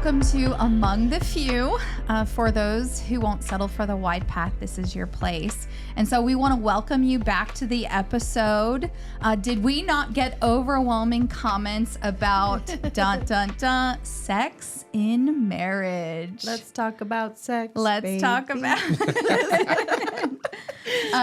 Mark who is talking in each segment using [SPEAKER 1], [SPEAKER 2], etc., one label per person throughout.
[SPEAKER 1] welcome to Among the Few. For those who won't settle for the wide path, this is your place. And so we want to welcome you back to the episode. Did we not get overwhelming comments about sex in marriage?
[SPEAKER 2] Let's talk about sex.
[SPEAKER 1] Let's talk about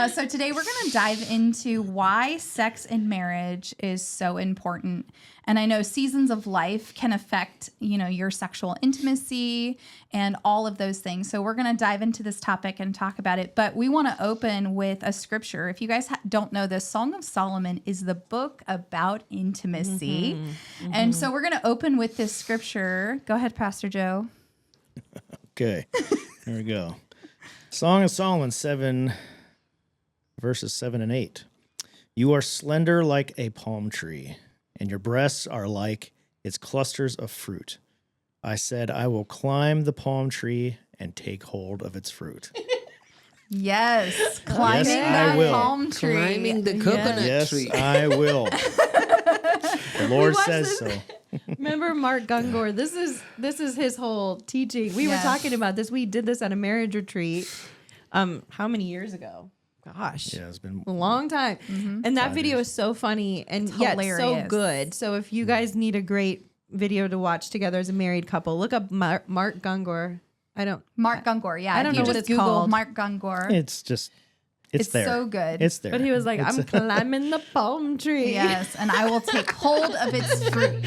[SPEAKER 1] So today we're going to dive into why sex in marriage is so important. And I know seasons of life can affect, your sexual intimacy and all of those things. So we're going to dive into this topic and talk about it. But we want to open with a scripture. If you guys don't know this, Song of Solomon is the book about intimacy. And so we're going to open with this scripture. Go ahead, Pastor Joe.
[SPEAKER 3] Okay, here we go. Song of Solomon 7, verses 7 and 8. You are slender like a palm tree, and your breasts are like its clusters of fruit. I said, I will climb the palm tree and take hold of its fruit.
[SPEAKER 1] Yes, climbing
[SPEAKER 3] I
[SPEAKER 1] that
[SPEAKER 3] will.
[SPEAKER 1] palm tree.
[SPEAKER 4] Climbing the coconut tree.
[SPEAKER 3] Yes, I will. The Lord says so.
[SPEAKER 2] Remember Mark Gungor? This is his whole teaching. We were talking about this. We did this at a marriage retreat. How many years ago? Gosh,
[SPEAKER 3] Yeah, it's been
[SPEAKER 2] a long time. And that video is so funny and yet so
[SPEAKER 1] hilarious.
[SPEAKER 2] good. So if you guys need a great video to watch together as a married couple, look up Mark Gungor.
[SPEAKER 1] Mark Gungor, yeah.
[SPEAKER 2] I don't
[SPEAKER 1] If you
[SPEAKER 2] know what
[SPEAKER 1] just
[SPEAKER 2] it's
[SPEAKER 1] Google
[SPEAKER 2] called.
[SPEAKER 1] Mark Gungor.
[SPEAKER 3] It's there.
[SPEAKER 1] so good.
[SPEAKER 3] It's there.
[SPEAKER 2] But he was like, I'm climbing the palm tree.
[SPEAKER 1] Yes, and I will take hold of its fruit.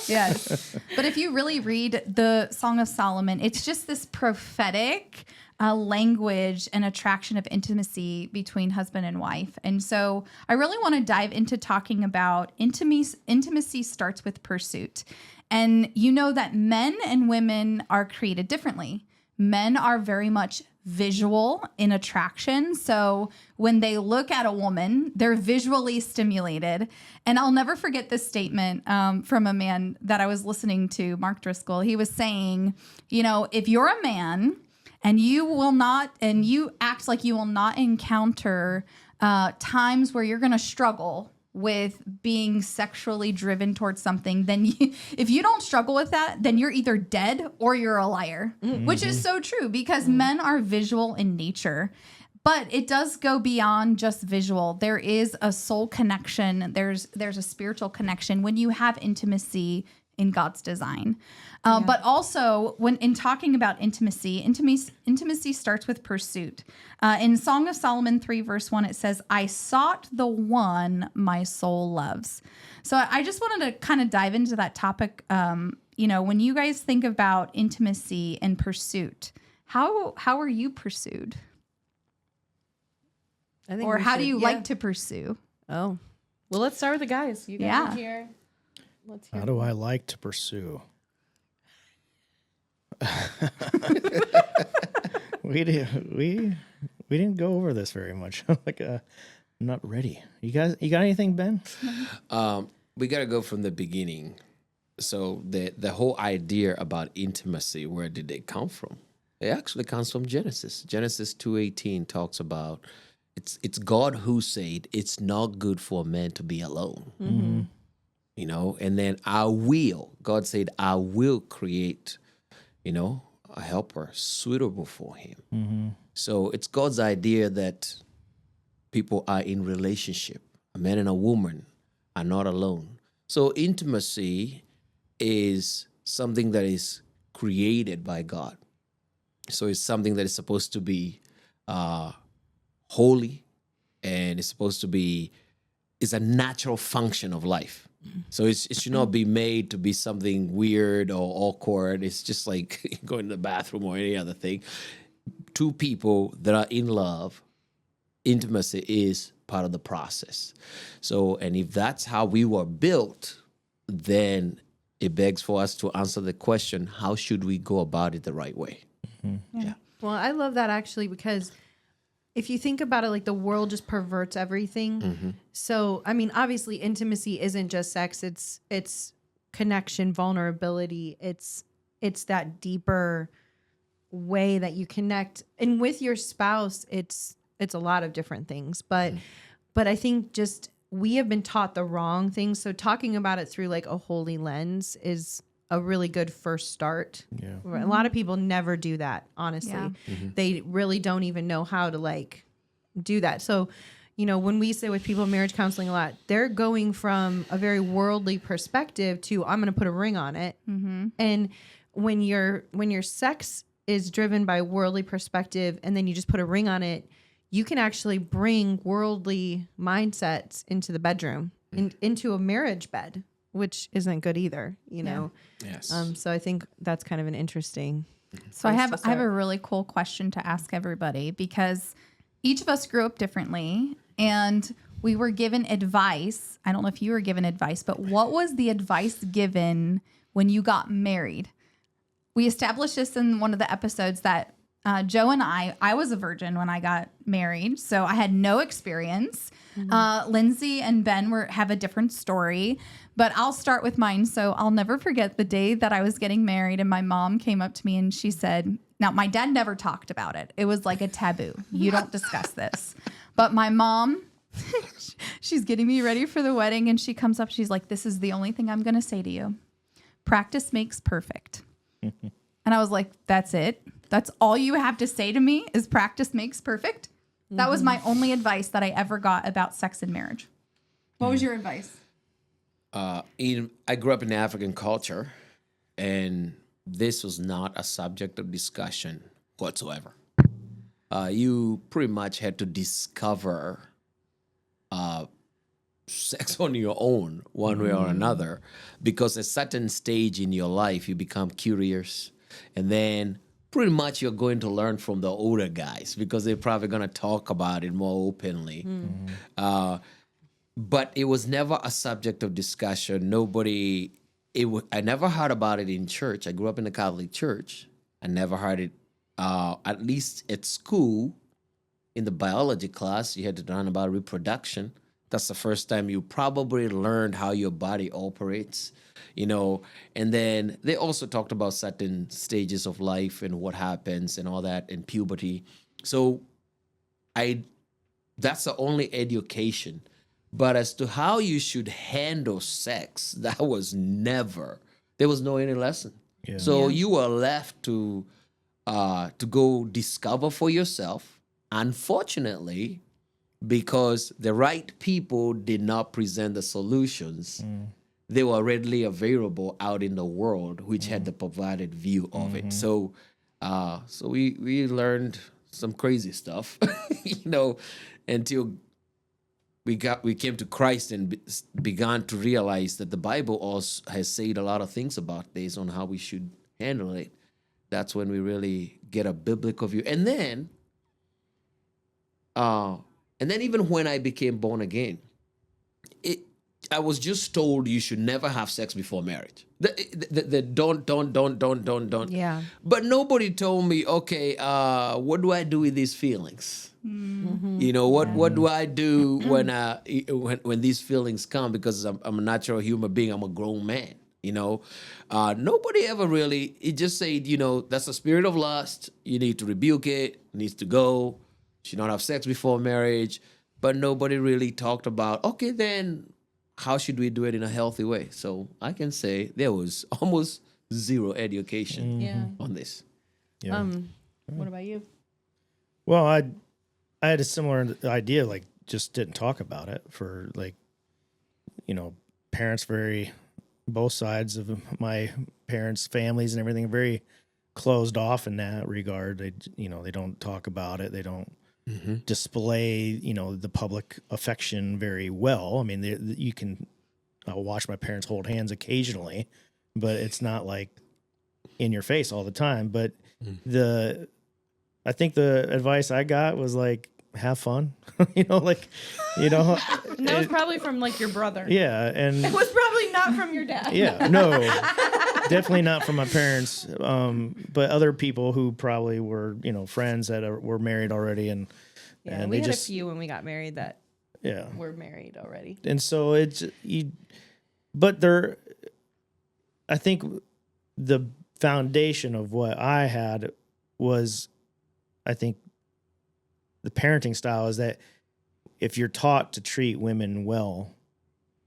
[SPEAKER 1] Yes. But if you really read the Song of Solomon, it's just this prophetic language and attraction of intimacy between husband and wife. And so I really want to dive into talking about intimacy starts with pursuit. And you know that men and women are created differently. Men are very much visual in attraction. So when they look at a woman, they're visually stimulated. And I'll never forget this statement from a man that I was listening to, Mark Driscoll. He was saying, if you're a man and you act like you will not encounter times where you're going to struggle with being sexually driven towards something, then if you don't struggle with that, then you're either dead or you're a liar, which is so true because men are visual in nature. But it does go beyond just visual. There is a soul connection. There's a spiritual connection when you have intimacy in God's design. But also, when in talking about intimacy starts with pursuit. In Song of Solomon 3, verse 1, it says, I sought the one my soul loves. So I just wanted to kind of dive into that topic. When you guys think about intimacy and pursuit, how are you pursued? Or how do you like to pursue?
[SPEAKER 2] Oh, well, let's start with the guys. You guys are here. Let's hear.
[SPEAKER 3] How do I like to pursue? We didn't go over this very much. I'm not ready. You got anything, Ben?
[SPEAKER 4] We got to go from the beginning. So the whole idea about intimacy, where did it come from? It actually comes from Genesis. Genesis 2:18 talks about it's God who said it's not good for a man to be alone.
[SPEAKER 2] Mm-hmm.
[SPEAKER 4] And then God said, I will create, a helper suitable for him.
[SPEAKER 3] Mm-hmm.
[SPEAKER 4] So it's God's idea that people are in relationship. A man and a woman are not alone. So intimacy is something that is created by God. So it's something that is supposed to be holy, and it's supposed to be, it's a natural function of life. So it should not be made to be something weird or awkward. It's just like going to the bathroom or any other thing. Two people that are in love, intimacy is part of the process. So, and if that's how we were built, then it begs for us to answer the question, how should we go about it the right way?
[SPEAKER 3] Mm-hmm.
[SPEAKER 4] Yeah.
[SPEAKER 2] Well, I love that actually because if you think about it, like the world just perverts everything.
[SPEAKER 4] Mm-hmm.
[SPEAKER 2] So, I mean, obviously intimacy isn't just sex. It's connection, vulnerability. It's that deeper way that you connect. And with your spouse, it's a lot of different things. But I think just we have been taught the wrong things. So talking about it through like a holy lens is a really good first start.
[SPEAKER 3] Yeah.
[SPEAKER 2] A lot of people never do that, honestly.
[SPEAKER 1] Yeah.
[SPEAKER 2] They really don't even know how to like do that. So, when we say with people in marriage counseling a lot, they're going from a very worldly perspective to I'm going to put a ring on it. And when your sex is driven by worldly perspective and then you just put a ring on it, you can actually bring worldly mindsets into the bedroom, into a marriage bed, which isn't good either,
[SPEAKER 4] Yes.
[SPEAKER 2] So I think that's kind of an interesting.
[SPEAKER 1] So I have
[SPEAKER 2] to
[SPEAKER 1] a
[SPEAKER 2] start.
[SPEAKER 1] really cool question to ask everybody, because each of us grew up differently and we were given advice. I don't know if you were given advice, but what was the advice given when you got married? We established this in one of the episodes that Joe and I was a virgin when I got married, so I had no experience. Lindsay and Ben have a different story, but I'll start with mine. So I'll never forget the day that I was getting married and my mom came up to me and she said, now my dad never talked about it. It was like a taboo. You don't discuss this. But my mom, she's getting me ready for the wedding and she comes up, she's like, this is the only thing I'm going to say to you. Practice makes perfect. And I was like, that's it? That's all you have to say to me is practice makes perfect? That was my only advice that I ever got about sex and marriage. What was your advice?
[SPEAKER 4] I grew up in African culture, and this was not a subject of discussion whatsoever. You pretty much had to discover sex on your own, one way or another, because at a certain stage in your life, you become curious, and then pretty much you're going to learn from the older guys because they're probably going to talk about it more openly. But it was never a subject of discussion. I never heard about it in church. I grew up in the Catholic Church. I never heard it, at least at school, in the biology class. You had to learn about reproduction. That's the first time you probably learned how your body operates, and then they also talked about certain stages of life and what happens and all that and puberty. So that's the only education. But as to how you should handle sex, there was no any lesson.
[SPEAKER 3] Yeah.
[SPEAKER 4] So you were left to go discover for yourself. Unfortunately, because the right people did not present the solutions, they were readily available out in the world, which had the provided view of it. So, we learned some crazy stuff, until we came to Christ and began to realize that the Bible also has said a lot of things about this on how we should handle it. That's when we really get a biblical view. And then even when I became born again, I was just told you should never have sex before marriage. Don't.
[SPEAKER 2] Yeah.
[SPEAKER 4] But nobody told me, okay, what do I do with these feelings? What do I do when these feelings come? Because I'm a natural human being. I'm a grown man. Nobody ever really. It just said, that's a spirit of lust. You need to rebuke it. It needs to go. You should not have sex before marriage. But nobody really talked about, okay, then how should we do it in a healthy way? So I can say there was almost zero education on this.
[SPEAKER 3] Yeah.
[SPEAKER 2] What about you?
[SPEAKER 3] Well, I had a similar idea, like just didn't talk about it for parents both sides of my parents' families and everything very closed off in that regard. They don't talk about it. They don't display, the public affection very well. I mean, you can watch my parents hold hands occasionally, but it's not like in your face all the time. But I think the advice I got was like, have fun,
[SPEAKER 2] That was probably from like your brother.
[SPEAKER 3] Yeah. And
[SPEAKER 2] It was probably not from your dad.
[SPEAKER 3] yeah, no, definitely not from my parents. But other people who probably were, friends that were married already. And
[SPEAKER 2] we had a few when we got married that
[SPEAKER 3] yeah,
[SPEAKER 2] were married already.
[SPEAKER 3] And so I think the foundation of what I had was, I think the parenting style is that if you're taught to treat women well,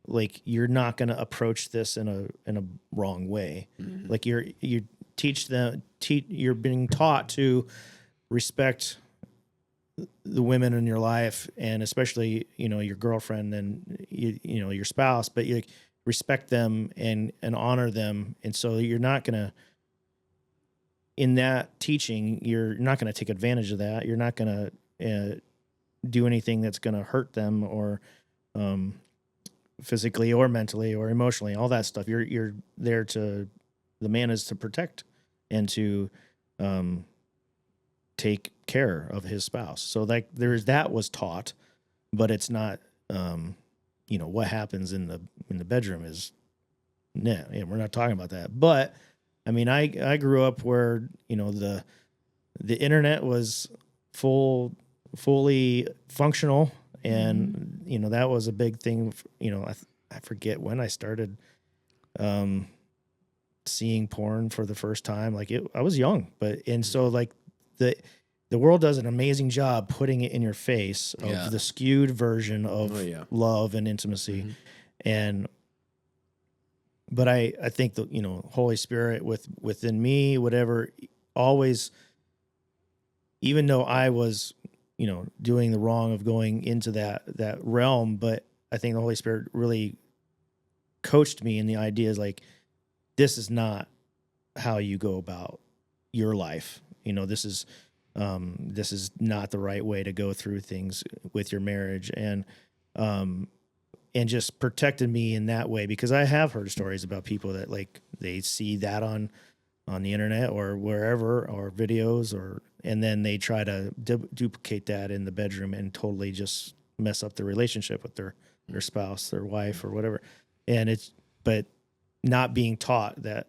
[SPEAKER 3] like you're not going to approach this in a wrong way. Like you teach them, you're being taught to respect the women in your life, and especially, you know, your girlfriend and you know, your spouse, but you respect them and honor them. And so you're not going to, in that teaching, you're not going to take advantage of that. You're not going to do anything that's going to hurt them, or physically or mentally or emotionally, all that stuff. You're there to, the man is to protect and to take care of his spouse. So like that was taught, but it's not, you know, what happens in the bedroom is, no, yeah, we're not talking about that. But I mean, I grew up where, you know, the internet was fully functional, and you know, that was a big thing. You know, I forget when I started seeing porn for the first time. Like I was young, and so like the world does an amazing job putting it in your face of the skewed version of love and intimacy. But I think that, you know, Holy Spirit within me, whatever, always, even though I was, you know, doing the wrong of going into that realm, but I think the Holy Spirit really coached me in the ideas like, this is not how you go about your life. You know, this is not the right way to go through things with your marriage, and just protected me in that way, because I have heard stories about people that like they see that on the internet or wherever, or videos, and then they try to duplicate that in the bedroom and totally just mess up the relationship with their spouse, their wife, or whatever. And but not being taught that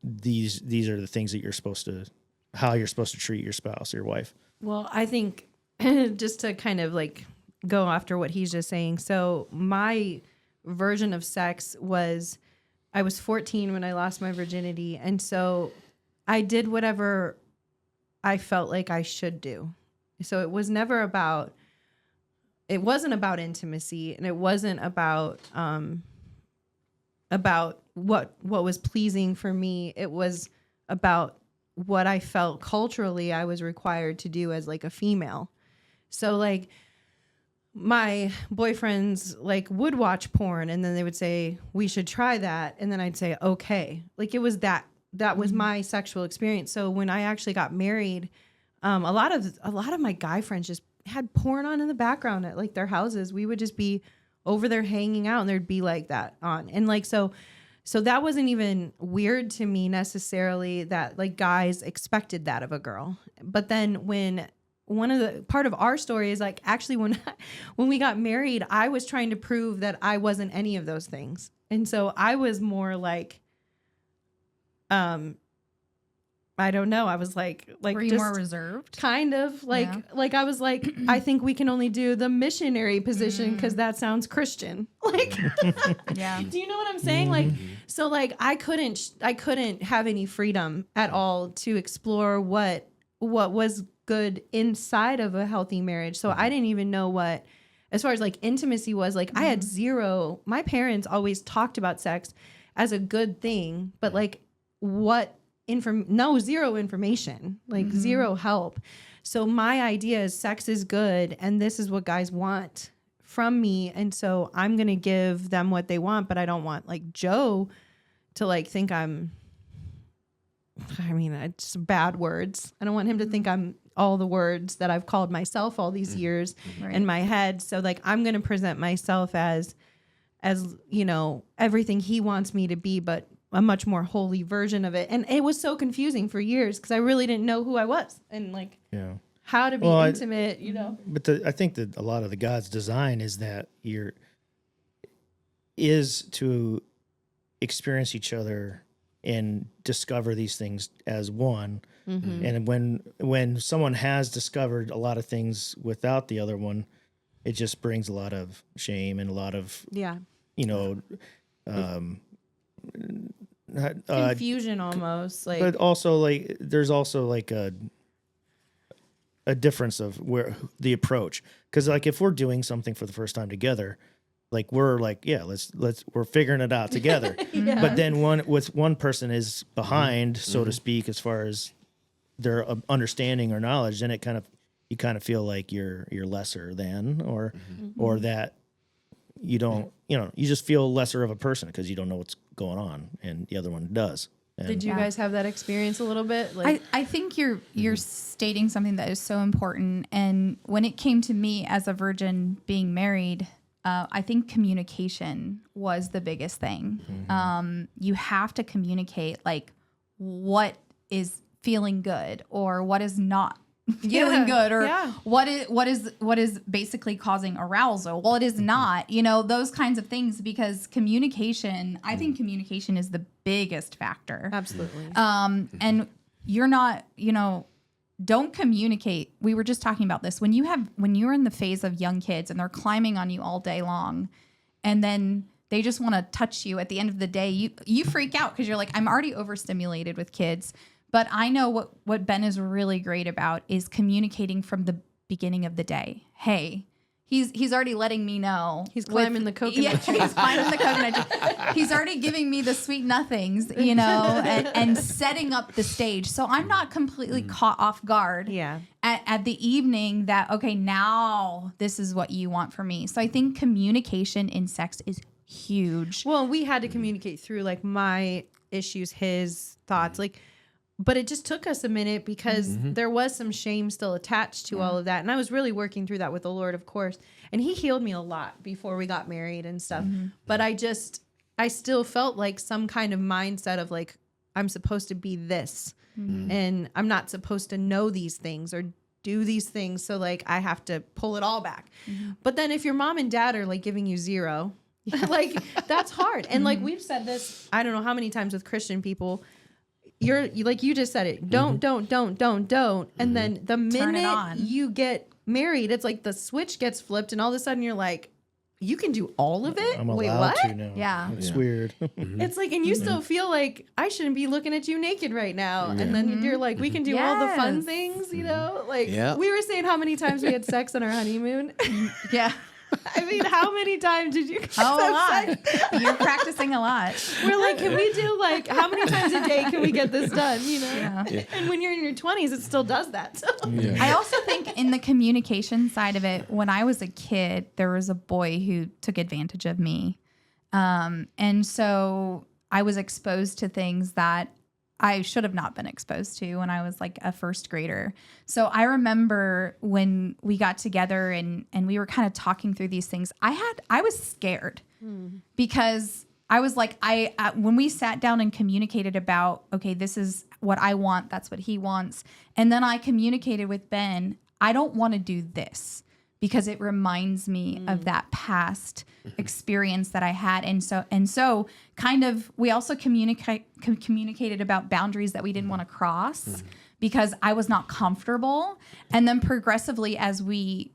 [SPEAKER 3] these are the things that how you're supposed to treat your spouse or your wife.
[SPEAKER 2] Well, I think just to kind of like go after what he's just saying. So my version of sex was, I was 14 when I lost my virginity. And so I did whatever I felt like I should do. So it wasn't about intimacy, and it wasn't about what was pleasing for me. It was about what I felt culturally I was required to do as like a female. So like my boyfriends like would watch porn, and then they would say, we should try that. And then I'd say, okay. Like it was that was my sexual experience. So when I actually got married, a lot of my guy friends just had porn on in the background at like their houses. We would just be over there hanging out, and there'd be like that on. And like, so that wasn't even weird to me necessarily, that like guys expected that of a girl. But then when part of our story is like, actually when we got married, I was trying to prove that I wasn't any of those things. And so I was more like, I don't know. I was like,
[SPEAKER 1] were you
[SPEAKER 2] just
[SPEAKER 1] more reserved?
[SPEAKER 2] Kind of like, I was like, I think we can only do the missionary position because that sounds Christian. Like,
[SPEAKER 1] yeah.
[SPEAKER 2] Do you know what I'm saying? Like, so like, I couldn't have any freedom at all to explore what was good inside of a healthy marriage. So I didn't even know what, as far as like intimacy was, like I had zero. My parents always talked about sex as a good thing, but like zero information, like zero help. So my idea is sex is good, and this is what guys want from me. And so I'm going to give them what they want, but I don't want like Joe to like think it's bad words. I don't want him to think I'm all the words that I've called myself all these years in my head. So like, I'm going to present myself as, you know, everything he wants me to be, but a much more holy version of it. And it was so confusing for years because I really didn't know who I was and like how to be intimate, you know.
[SPEAKER 3] But I think that a lot of the God's design is that is to experience each other and discover these things as one. And when someone has discovered a lot of things without the other one, it just brings a lot of shame and a lot of you know,
[SPEAKER 2] confusion almost. Like,
[SPEAKER 3] but also like there's also like a difference of where the approach, because like if we're doing something for the first time together, like we're like, yeah, let's we're figuring it out together. But then one person is behind, so to speak, as far as their understanding or knowledge, then you kind of feel like you're lesser than, or that you don't, you just feel lesser of a person because you don't know what's going on and the other one does. And
[SPEAKER 2] Did you guys have that experience a little bit? Like,
[SPEAKER 1] I think you're stating something that is so important. And when it came to me as a virgin being married, I think communication was the biggest thing. You have to communicate like what is feeling good or what is not feeling good, or what is basically causing arousal. Well, it is not, those kinds of things, because communication, I think communication is the biggest factor.
[SPEAKER 2] absolutely.
[SPEAKER 1] And you're not, don't communicate. We were just talking about this. When you're in the phase of young kids and they're climbing on you all day long, and then they just want to touch you at the end of the day, you freak out because you're like, I'm already overstimulated with kids. But I know what Ben is really great about is communicating from the beginning of the day. Hey, he's already letting me know.
[SPEAKER 2] He's climbing the coconut tree.
[SPEAKER 1] He's climbing the coconut tree. He's already giving me the sweet nothings, and setting up the stage. So I'm not completely caught off guard at the evening that, okay, now this is what you want from me. So I think communication in sex is huge.
[SPEAKER 2] Well, we had to communicate through like my issues, his thoughts, but it just took us a minute because there was some shame still attached to all of that. And I was really working through that with the Lord, of course. And he healed me a lot before we got married and stuff. But I still felt like some kind of mindset of like, I'm supposed to be this and I'm not supposed to know these things or do these things. So like, I have to pull it all back. But then if your mom and dad are like giving you zero, like that's hard. And like, we've said this, I don't know how many times with Christian people, you like you just said it. Don't. And then the minute you get married, it's like the switch gets flipped and all of a sudden you're like, you can do all of it?
[SPEAKER 3] I'm
[SPEAKER 2] Wait,
[SPEAKER 3] allowed
[SPEAKER 2] what?
[SPEAKER 3] to now.
[SPEAKER 1] Yeah.
[SPEAKER 3] It's weird.
[SPEAKER 2] It's like, and you still feel like I shouldn't be looking at you naked right now. And then you're like, we can do all the fun things, Like we were saying how many times we had sex on our honeymoon.
[SPEAKER 1] Yeah.
[SPEAKER 2] I mean, how many times did you guys
[SPEAKER 1] A
[SPEAKER 2] have
[SPEAKER 1] lot.
[SPEAKER 2] sex?
[SPEAKER 1] You're practicing a lot.
[SPEAKER 2] We're like, can we do like, how many times a day can we get this done?
[SPEAKER 1] Yeah.
[SPEAKER 2] And when you're in your 20s, it still does that. So.
[SPEAKER 1] I also think in the communication side of it, when I was a kid, there was a boy who took advantage of me. And so I was exposed to things that I should have not been exposed to when I was like a first grader. So I remember when we got together and we were kind of talking through these things, I was scared because I was like, when we sat down and communicated about, okay, this is what I want, that's what he wants. And then I communicated with Ben, I don't want to do this because it reminds me of that past experience that I had. And so kind of, we also communicated about boundaries that we didn't want to cross because I was not comfortable. And then progressively, as we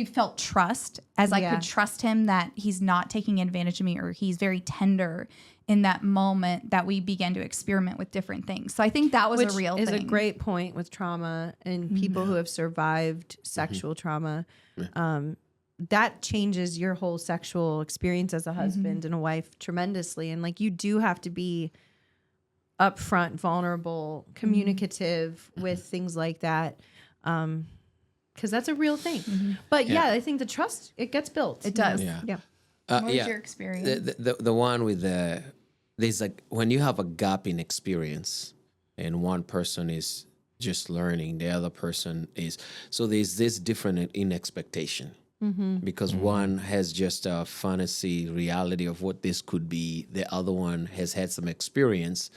[SPEAKER 1] felt trust, as I could trust him that he's not taking advantage of me or he's very tender in that moment, that we began to experiment with different things. So I think that was a real thing.
[SPEAKER 2] Which is a great point with trauma and people who have survived sexual trauma. That changes your whole sexual experience as a husband and a wife tremendously. And like, you do have to be upfront, vulnerable, communicative with things like that. Because that's a real thing. But I think the trust, it gets built.
[SPEAKER 1] It does.
[SPEAKER 2] Yeah.
[SPEAKER 1] What was your experience?
[SPEAKER 4] The one with there's like when you have a gap in experience and one person is just learning, the other person is, so there's this different in expectation. Because one has just a fantasy reality of what this could be. The other one has had some experience,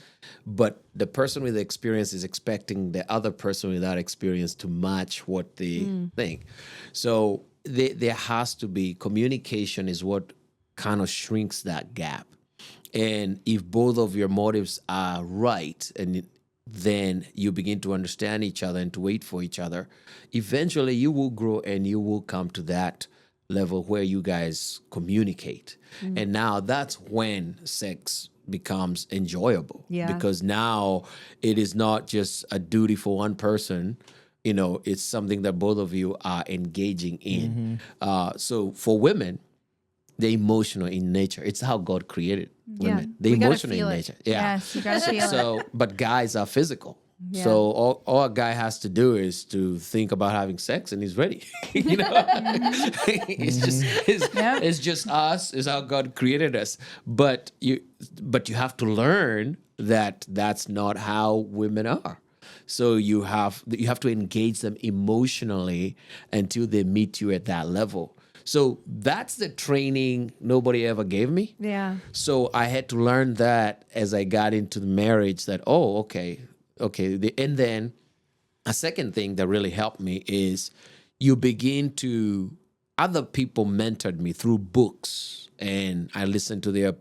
[SPEAKER 4] but the person with the experience is expecting the other person without experience to match what they think. So there has to be communication is what kind of shrinks that gap. And if both of your motives are right, and then you begin to understand each other and to wait for each other, eventually you will grow and you will come to that level where you guys communicate. And now that's when sex becomes enjoyable. Because now it is not just a duty for one person. It's something that both of you are engaging in. So for women, the emotional in nature. It's how God created
[SPEAKER 2] Yeah.
[SPEAKER 4] women. The
[SPEAKER 2] We gotta
[SPEAKER 4] emotional in
[SPEAKER 2] feel it.
[SPEAKER 4] nature. Yeah.
[SPEAKER 1] Yes, you gotta feel it.
[SPEAKER 4] So, but guys are physical.
[SPEAKER 2] Yeah.
[SPEAKER 4] So all a guy has to do is to think about having sex, and he's ready. You know, it's just us. Is how God created us. But you have to learn that that's not how women are. So you have to engage them emotionally until they meet you at that level. So that's the training nobody ever gave me.
[SPEAKER 2] Yeah.
[SPEAKER 4] So I had to learn that as I got into the marriage that, okay. And then a second thing that really helped me is you begin to, other people mentored me through books, and I listened to their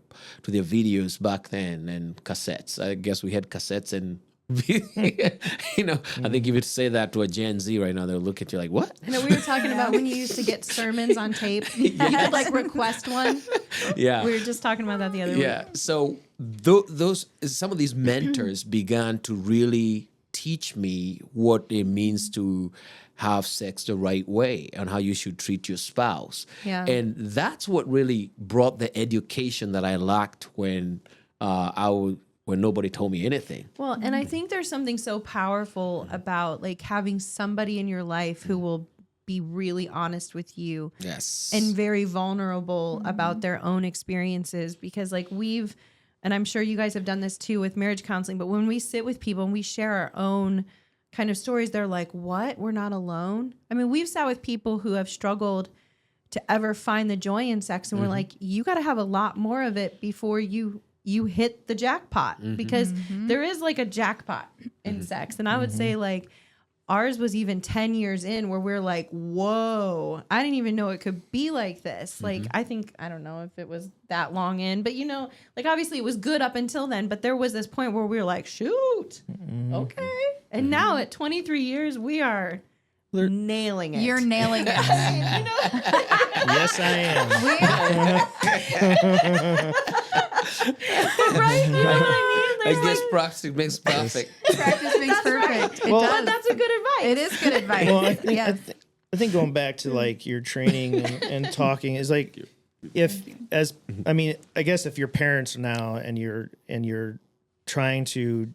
[SPEAKER 4] videos back then and cassettes. I guess we had cassettes and I think if you say that to a Gen Z right now, they'll look at you like, what?
[SPEAKER 2] I know we were talking about when you used to get sermons on tape. You could like request one.
[SPEAKER 4] Yeah.
[SPEAKER 2] We were just talking about that the other week.
[SPEAKER 4] Yeah. So those some of these mentors began to really teach me what it means to have sex the right way and how you should treat your spouse.
[SPEAKER 2] Yeah.
[SPEAKER 4] And that's what really brought the education that I lacked when when nobody told me anything.
[SPEAKER 2] Well, and I think there's something so powerful about like having somebody in your life who will be really honest with you.
[SPEAKER 4] Yes.
[SPEAKER 2] And very vulnerable about their own experiences, because like and I'm sure you guys have done this too with marriage counseling, but when we sit with people and we share our own kind of stories, they're like, what? We're not alone. I mean, we've sat with people who have struggled to ever find the joy in sex, and we're like, you got to have a lot more of it before you hit the jackpot, because there is like a jackpot in sex. And I would say like ours was even 10 years in where we're like, whoa, I didn't even know it could be like this. Like, I don't know if it was that long in, but like obviously it was good up until then, but there was this point where we were like, shoot, okay. And now at 23 years, we are nailing it.
[SPEAKER 1] You're nailing it.
[SPEAKER 3] Yes, I am.
[SPEAKER 2] Right? You know what I mean?
[SPEAKER 4] I guess practice makes perfect.
[SPEAKER 1] Practice makes perfect. It
[SPEAKER 3] Well,
[SPEAKER 1] does.
[SPEAKER 2] But that's a good advice.
[SPEAKER 1] It is good advice.
[SPEAKER 3] Well, I think,
[SPEAKER 1] Yes.
[SPEAKER 3] I think going back to like your training and talking is like, I guess if you're parents now and you're trying to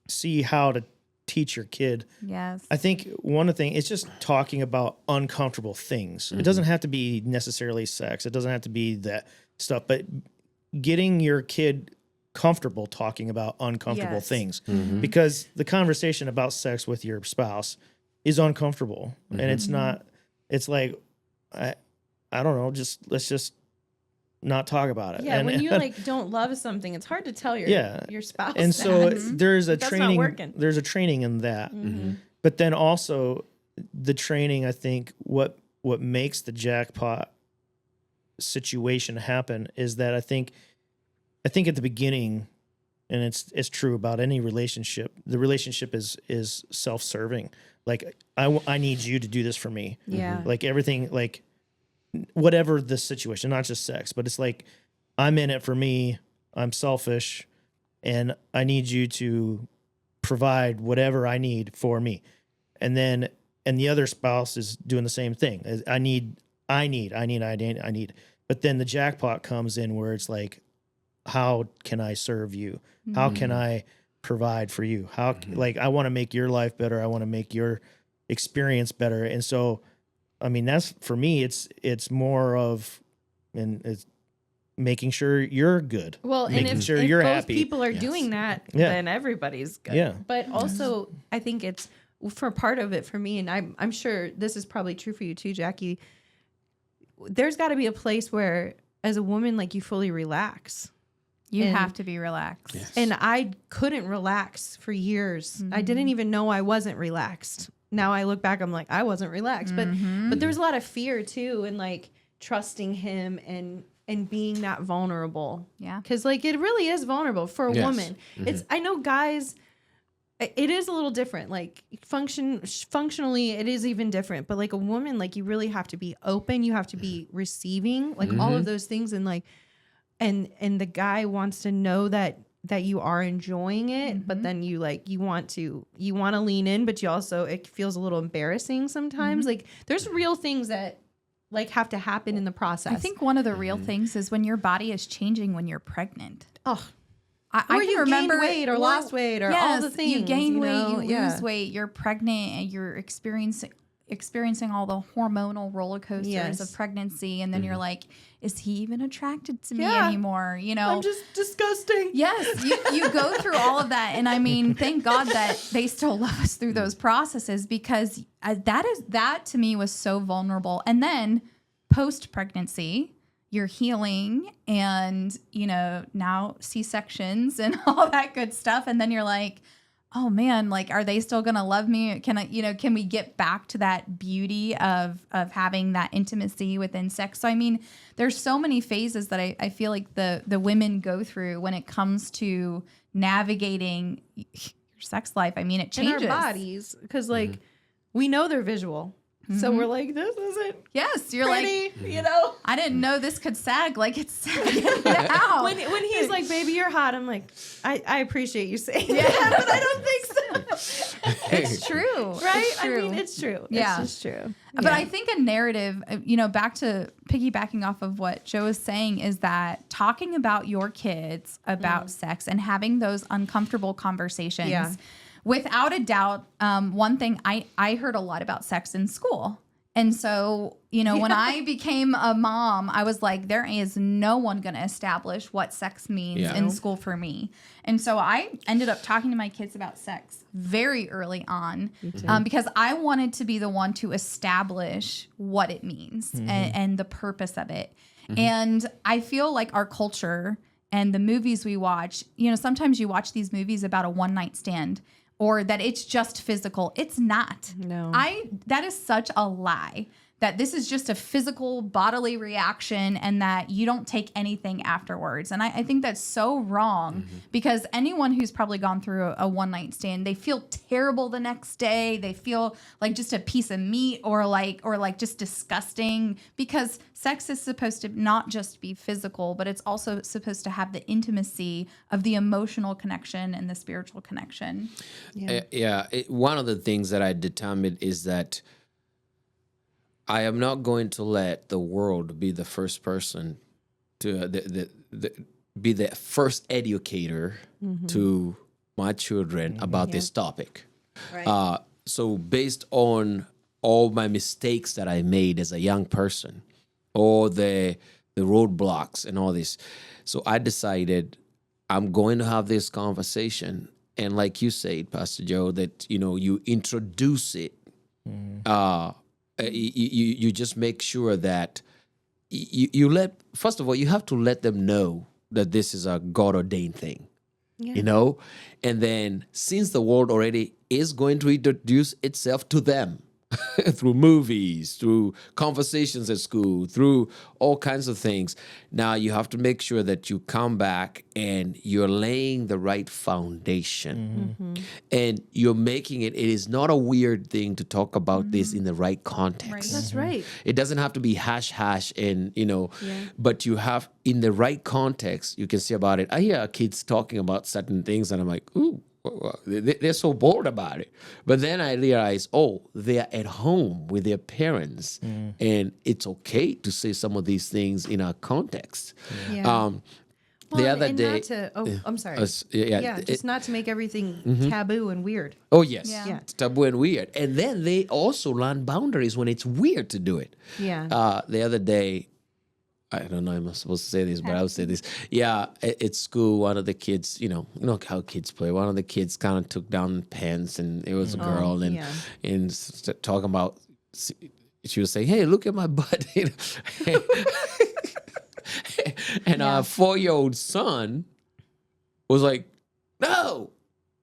[SPEAKER 3] see how to teach your kid,
[SPEAKER 1] Yes.
[SPEAKER 3] I think one of the things is just talking about uncomfortable things. It doesn't have to be necessarily sex. It doesn't have to be that stuff, but getting your kid comfortable talking about uncomfortable
[SPEAKER 2] Yes.
[SPEAKER 3] things, because the conversation about sex with your spouse is uncomfortable, and it's not. It's like I don't know. Let's just not talk about it.
[SPEAKER 2] Yeah,
[SPEAKER 3] and,
[SPEAKER 2] when you like don't love something, it's hard to tell your spouse.
[SPEAKER 3] and so
[SPEAKER 2] that.
[SPEAKER 3] there's a
[SPEAKER 2] That's not
[SPEAKER 3] training.
[SPEAKER 2] working.
[SPEAKER 3] There's a training in that, but then also the training. I think what makes the jackpot situation happen is that I think at the beginning, and it's true about any relationship. The relationship is self-serving. Like I need you to do this for me.
[SPEAKER 2] Yeah.
[SPEAKER 3] Like everything, like whatever the situation, not just sex, but it's like I'm in it for me. I'm selfish, and I need you to provide whatever I need for me. And the other spouse is doing the same thing. I need. But then the jackpot comes in where it's like, how can I serve you? How can I provide for you? How like I want to make your life better. I want to make your experience better. And so, I mean, that's for me. It's more of, and it's making sure you're good.
[SPEAKER 2] Well, and
[SPEAKER 3] making
[SPEAKER 2] if,
[SPEAKER 3] sure
[SPEAKER 2] if
[SPEAKER 3] you're
[SPEAKER 2] both
[SPEAKER 3] happy.
[SPEAKER 2] people are doing that,
[SPEAKER 3] Yeah.
[SPEAKER 2] then everybody's good.
[SPEAKER 3] Yeah.
[SPEAKER 2] But also, I think it's for part of it for me, and I'm sure this is probably true for you too, Jackie. There's got to be a place where, as a woman, like you fully relax.
[SPEAKER 1] You
[SPEAKER 2] And-
[SPEAKER 1] have to be relaxed.
[SPEAKER 4] Yes.
[SPEAKER 2] And I couldn't relax for years. I didn't even know I wasn't relaxed. Now I look back, I'm like, I wasn't relaxed. But there's a lot of fear too, and like trusting him and being that vulnerable.
[SPEAKER 1] Yeah.
[SPEAKER 2] Because like it really is vulnerable for a
[SPEAKER 4] Yes.
[SPEAKER 2] woman. It's I know guys, it is a little different. Like functionally, it is even different. But like a woman, like you really have to be open. You have to be receiving, like all of those things, and like. And the guy wants to know that you are enjoying it, but then you want to lean in, but you also, it feels a little embarrassing sometimes. Like there's real things that like have to happen in the process.
[SPEAKER 1] I think one of the real things is when your body is changing when you're pregnant.
[SPEAKER 2] oh,
[SPEAKER 1] I
[SPEAKER 2] or
[SPEAKER 1] can
[SPEAKER 2] you
[SPEAKER 1] remember
[SPEAKER 2] gained weight or lost weight or all the things.
[SPEAKER 1] You gain weight,
[SPEAKER 2] know?
[SPEAKER 1] you lose weight, you're pregnant, and you're experiencing all the hormonal roller coasters of pregnancy, and then you're like, is he even attracted to me anymore? You know,
[SPEAKER 2] I'm just disgusting.
[SPEAKER 1] Yes, you go through all of that, and I mean, thank God that they still love us through those processes, because that to me was so vulnerable. And then post pregnancy, you're healing, and now C-sections and all that good stuff, and then you're like, oh man, like, are they still gonna love me? Can we get back to that beauty of having that intimacy within sex? So I mean, there's so many phases that I feel like the women go through when it comes to navigating your sex life. I mean, it changes
[SPEAKER 2] in our bodies, because like we know they're visual. So we're like, this isn't
[SPEAKER 1] yes, you're
[SPEAKER 2] pretty,
[SPEAKER 1] like, I didn't know this could sag like it's sagging now.
[SPEAKER 2] When he's like, baby, you're hot, I'm like, I appreciate you saying that, but I don't think so.
[SPEAKER 1] It's true.
[SPEAKER 2] Right?
[SPEAKER 1] It's true.
[SPEAKER 2] I mean, it's true.
[SPEAKER 1] Yeah.
[SPEAKER 2] It's just true.
[SPEAKER 1] But I think a narrative, back to piggybacking off of what Joe is saying, is that talking about your kids about sex and having those uncomfortable conversations.
[SPEAKER 2] Yeah.
[SPEAKER 1] Without a doubt, one thing I heard a lot about sex in school. And so, when I became a mom, I was like, there is no one going to establish what sex means in school for me. And so I ended up talking to my kids about sex very early on, because I wanted to be the one to establish what it means and the purpose of it. And I feel like our culture and the movies we watch, sometimes you watch these movies about a one-night stand, or that it's just physical. It's not.
[SPEAKER 2] No.
[SPEAKER 1] That is such a lie, that this is just a physical bodily reaction and that you don't take anything afterwards. And I think that's so wrong, because anyone who's probably gone through a one-night stand, they feel terrible the next day. They feel like just a piece of meat, or like just disgusting, because sex is supposed to not just be physical, but it's also supposed to have the intimacy of the emotional connection and the spiritual connection.
[SPEAKER 4] One of the things that I determined is that I am not going to let the world be the first person to be the first educator to my children about this topic.
[SPEAKER 2] Right.
[SPEAKER 4] So based on all my mistakes that I made as a young person, or the roadblocks and all this, so I decided I'm going to have this conversation. And like you said, Pastor Joe, that you introduce it. You just make sure that you first of all, you have to let them know that this is a God ordained thing, and then since the world already is going to introduce itself to them through movies, through conversations at school, through all kinds of things. Now you have to make sure that you come back and you're laying the right foundation, and you're making it is not a weird thing to talk about this in the right context.
[SPEAKER 1] Right.
[SPEAKER 2] That's right.
[SPEAKER 4] It doesn't have to be hash and, but you have in the right context, you can see about it. I hear kids talking about certain things and I'm like, ooh, they're so bored about it. But then I realize, they're at home with their parents, and it's okay to say some of these things in our context.
[SPEAKER 2] Yeah.
[SPEAKER 4] The other
[SPEAKER 2] and
[SPEAKER 4] day,
[SPEAKER 2] not to, I'm sorry.
[SPEAKER 4] just
[SPEAKER 2] not to make everything taboo and weird.
[SPEAKER 4] Oh yes,
[SPEAKER 1] Yeah.
[SPEAKER 4] It's taboo and weird. And then they also learn boundaries when it's weird to do it.
[SPEAKER 2] Yeah.
[SPEAKER 4] The other day, I don't know, I'm supposed to say this, but I'll say this. Yeah, at school, one of the kids, you know how kids play. One of the kids kind of took down pants, and it was a girl, and talking about. She was saying, "Hey, look at my butt," and our 4-year-old son was like, "No,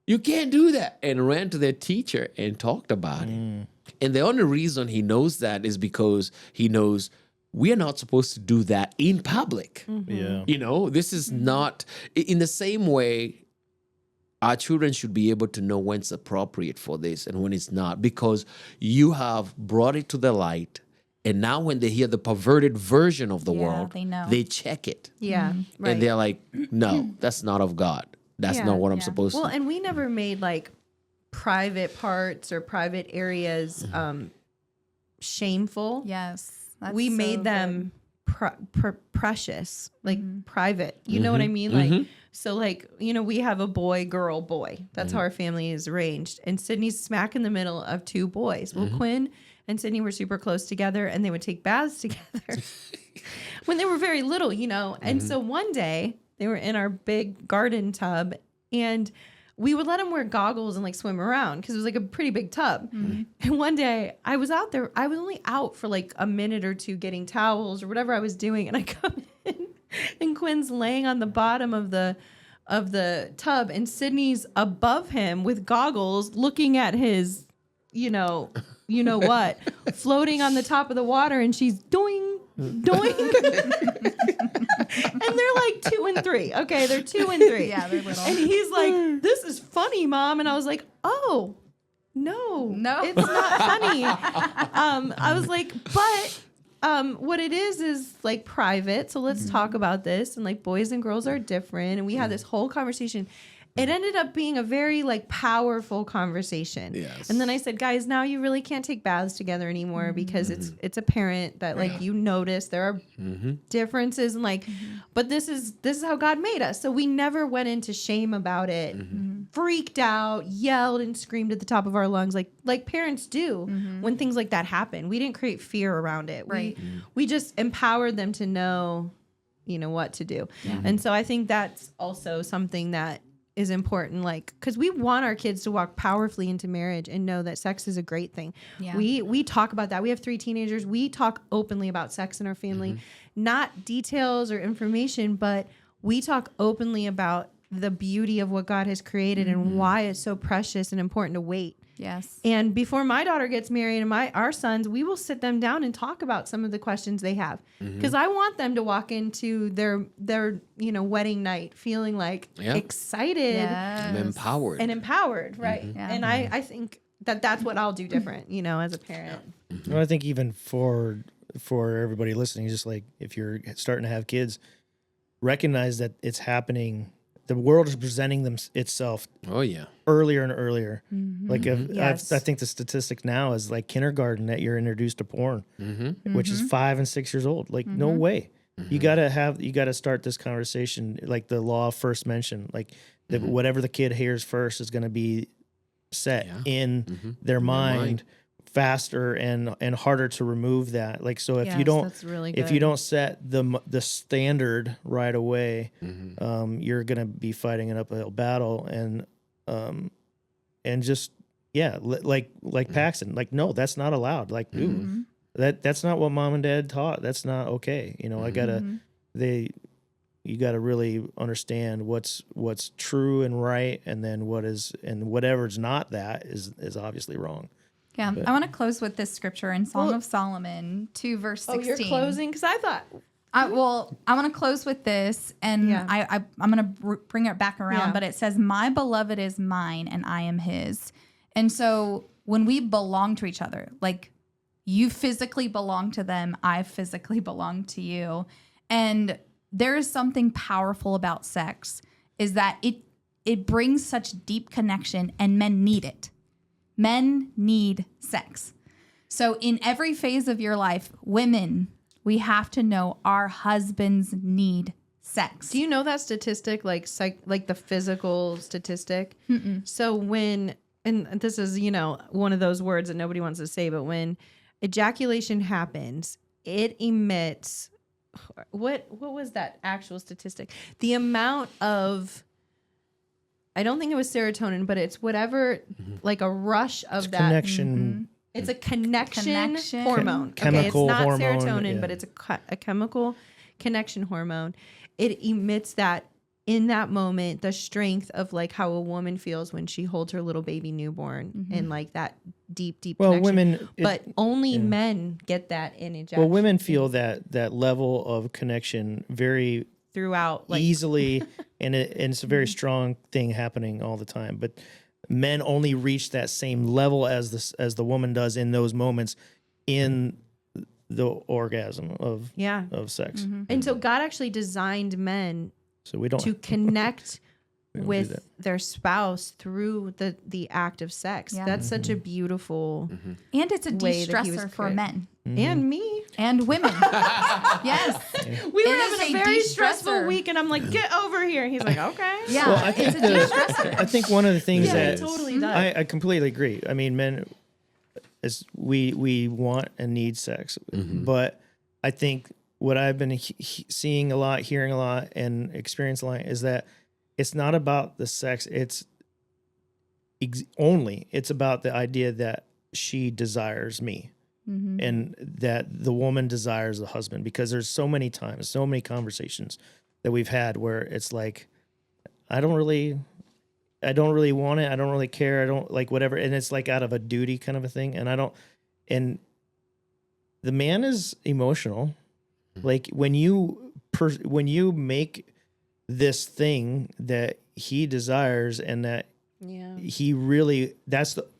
[SPEAKER 4] you can't do that," and ran to their teacher and talked about it. And the only reason he knows that is because he knows we are not supposed to do that in public.
[SPEAKER 3] Yeah.
[SPEAKER 4] This is not in the same way. Our children should be able to know when it's appropriate for this and when it's not, because you have brought it to the light. And now when they hear the perverted version of the world,
[SPEAKER 1] they know.
[SPEAKER 4] They check it.
[SPEAKER 2] Yeah. Right.
[SPEAKER 4] And they're like, no, that's not of God. That's not what I'm supposed
[SPEAKER 2] Well,
[SPEAKER 4] to.
[SPEAKER 2] and we never made like private parts or private areas shameful.
[SPEAKER 1] Yes.
[SPEAKER 2] we
[SPEAKER 1] so
[SPEAKER 2] made them precious, like private. You know what I mean? Like, so like, you know, we have a boy, girl, boy. That's how our family is arranged. And Sydney's smack in the middle of two boys. Well, Quinn and Sydney were super close together, and they would take baths together when they were very little, you know. And so one day they were in our big garden tub, and we would let them wear goggles and like swim around because it was like a pretty big tub. And one day I was out there. I was only out for like a minute or two getting towels or whatever I was doing. And I come in and Quinn's laying on the bottom of the tub, and Sydney's above him with goggles looking at his, you know what, floating on the top of the water. And she's doing. And they're like 2 and 3. Okay, they're 2 and 3.
[SPEAKER 1] Yeah, they're little.
[SPEAKER 2] And he's like, "This is funny, Mom." And I was like, "Oh, no, it's not funny." I was like, "But what it is like private. So let's talk about this. And like boys and girls are different." And we had this whole conversation. It ended up being a very like powerful conversation.
[SPEAKER 4] Yes.
[SPEAKER 2] And then I said, "Guys, now you really can't take baths together anymore because it's apparent that like you notice there are differences and like, but this is how God made us." So we never went into shame about it, freaked out, yelled and screamed at the top of our lungs like parents do when things like that happen. We didn't create fear around it.
[SPEAKER 1] Right.
[SPEAKER 2] We just empowered them to know, you know, what to do. And so I think that's also something that is important, like, because we want our kids to walk powerfully into marriage and know that sex is a great thing.
[SPEAKER 1] Yeah.
[SPEAKER 2] We talk about that. We have 3 teenagers. We talk openly about sex in our family, not details or information, but we talk openly about the beauty of what God has created and why it's so precious and important to wait.
[SPEAKER 1] Yes.
[SPEAKER 2] And before my daughter gets married and our sons, we will sit them down and talk about some of the questions they have, because I want them to walk into their wedding night feeling like excited
[SPEAKER 1] Yes.
[SPEAKER 4] I'm empowered.
[SPEAKER 2] right?
[SPEAKER 1] Yeah.
[SPEAKER 2] And I think that's what I'll do different, you know, as a parent.
[SPEAKER 3] Well, I think even for everybody listening, just like if you're starting to have kids, recognize that it's happening. The world is presenting itself
[SPEAKER 4] Oh yeah.
[SPEAKER 3] earlier and earlier. Like
[SPEAKER 2] Yes.
[SPEAKER 3] I think the statistic now is like kindergarten that you're introduced to porn, which is 5 and 6 years old. Like no way. You gotta start this conversation. Like the law of first mention, like whatever the kid hears first is going to be set in their mind faster and harder to remove that. Like, so if you don't,
[SPEAKER 2] that's really
[SPEAKER 3] if
[SPEAKER 2] good.
[SPEAKER 3] you don't set the standard right away, you're going to be fighting an uphill battle and just, like Paxton, like, no, that's not allowed. Like, ooh, that's not what mom and dad taught. That's not okay. You know, you got to really understand what's true and right. And then whatever's not that is obviously wrong.
[SPEAKER 1] Yeah, I want to close with this scripture in Song of Solomon 2 verse 16.
[SPEAKER 2] Oh, you're closing? Because I thought...
[SPEAKER 1] I want to close with this, and I'm going to bring it back around, but it says, "My beloved is mine, and I am his." And so when we belong to each other, like you physically belong to them, I physically belong to you. And there is something powerful about sex, is that it brings such deep connection, and men need it. Men need sex. So in every phase of your life, women, we have to know our husbands need sex.
[SPEAKER 2] Do you know that statistic, like the physical statistic? So when, and this is, one of those words that nobody wants to say, but when ejaculation happens, it emits, what was that actual statistic? The amount of, I don't think it was serotonin, but it's whatever, like a rush of
[SPEAKER 3] It's
[SPEAKER 2] that
[SPEAKER 3] connection.
[SPEAKER 2] It's a connection hormone.
[SPEAKER 3] Chemical
[SPEAKER 2] okay, it's not
[SPEAKER 3] hormone,
[SPEAKER 2] serotonin, but it's a chemical connection hormone. It emits that in that moment, the strength of like how a woman feels when she holds her little baby newborn and like that deep connection.
[SPEAKER 3] Women,
[SPEAKER 2] but only men get that in ejaculation.
[SPEAKER 3] Well, women feel that level of connection very
[SPEAKER 2] throughout, like,
[SPEAKER 3] easily, and it's a very strong thing happening all the time. But men only reach that same level as the woman does in those moments in the orgasm of sex.
[SPEAKER 2] And so God actually designed men
[SPEAKER 3] so we don't
[SPEAKER 2] to connect with their spouse through the act of sex.
[SPEAKER 1] Yeah.
[SPEAKER 2] That's such a beautiful
[SPEAKER 1] And it's a
[SPEAKER 2] way that he was
[SPEAKER 1] de-stressor for
[SPEAKER 2] created.
[SPEAKER 1] men.
[SPEAKER 2] and me.
[SPEAKER 1] And women. Yes.
[SPEAKER 2] We were
[SPEAKER 1] It is
[SPEAKER 2] having a
[SPEAKER 1] a
[SPEAKER 2] very
[SPEAKER 1] de-stressor.
[SPEAKER 2] stressful week, and I'm like, get over here. He's like, okay.
[SPEAKER 1] Yeah.
[SPEAKER 3] Well, I think
[SPEAKER 1] it's a de-stressor.
[SPEAKER 3] I think one of the things
[SPEAKER 2] Yeah,
[SPEAKER 3] that
[SPEAKER 2] it totally does.
[SPEAKER 3] I completely agree. I mean, men, is we want and need sex, but I think what I've been seeing a lot, hearing a lot, and experiencing a lot is that it's not about the sex. It's it's about the idea that she desires me. And that the woman desires the husband, because there's so many times, so many conversations that we've had where it's like, I don't really want it. I don't really care. I don't like whatever. And it's like out of a duty kind of a thing. And and the man is emotional. Like when you make this thing that he desires and that he really,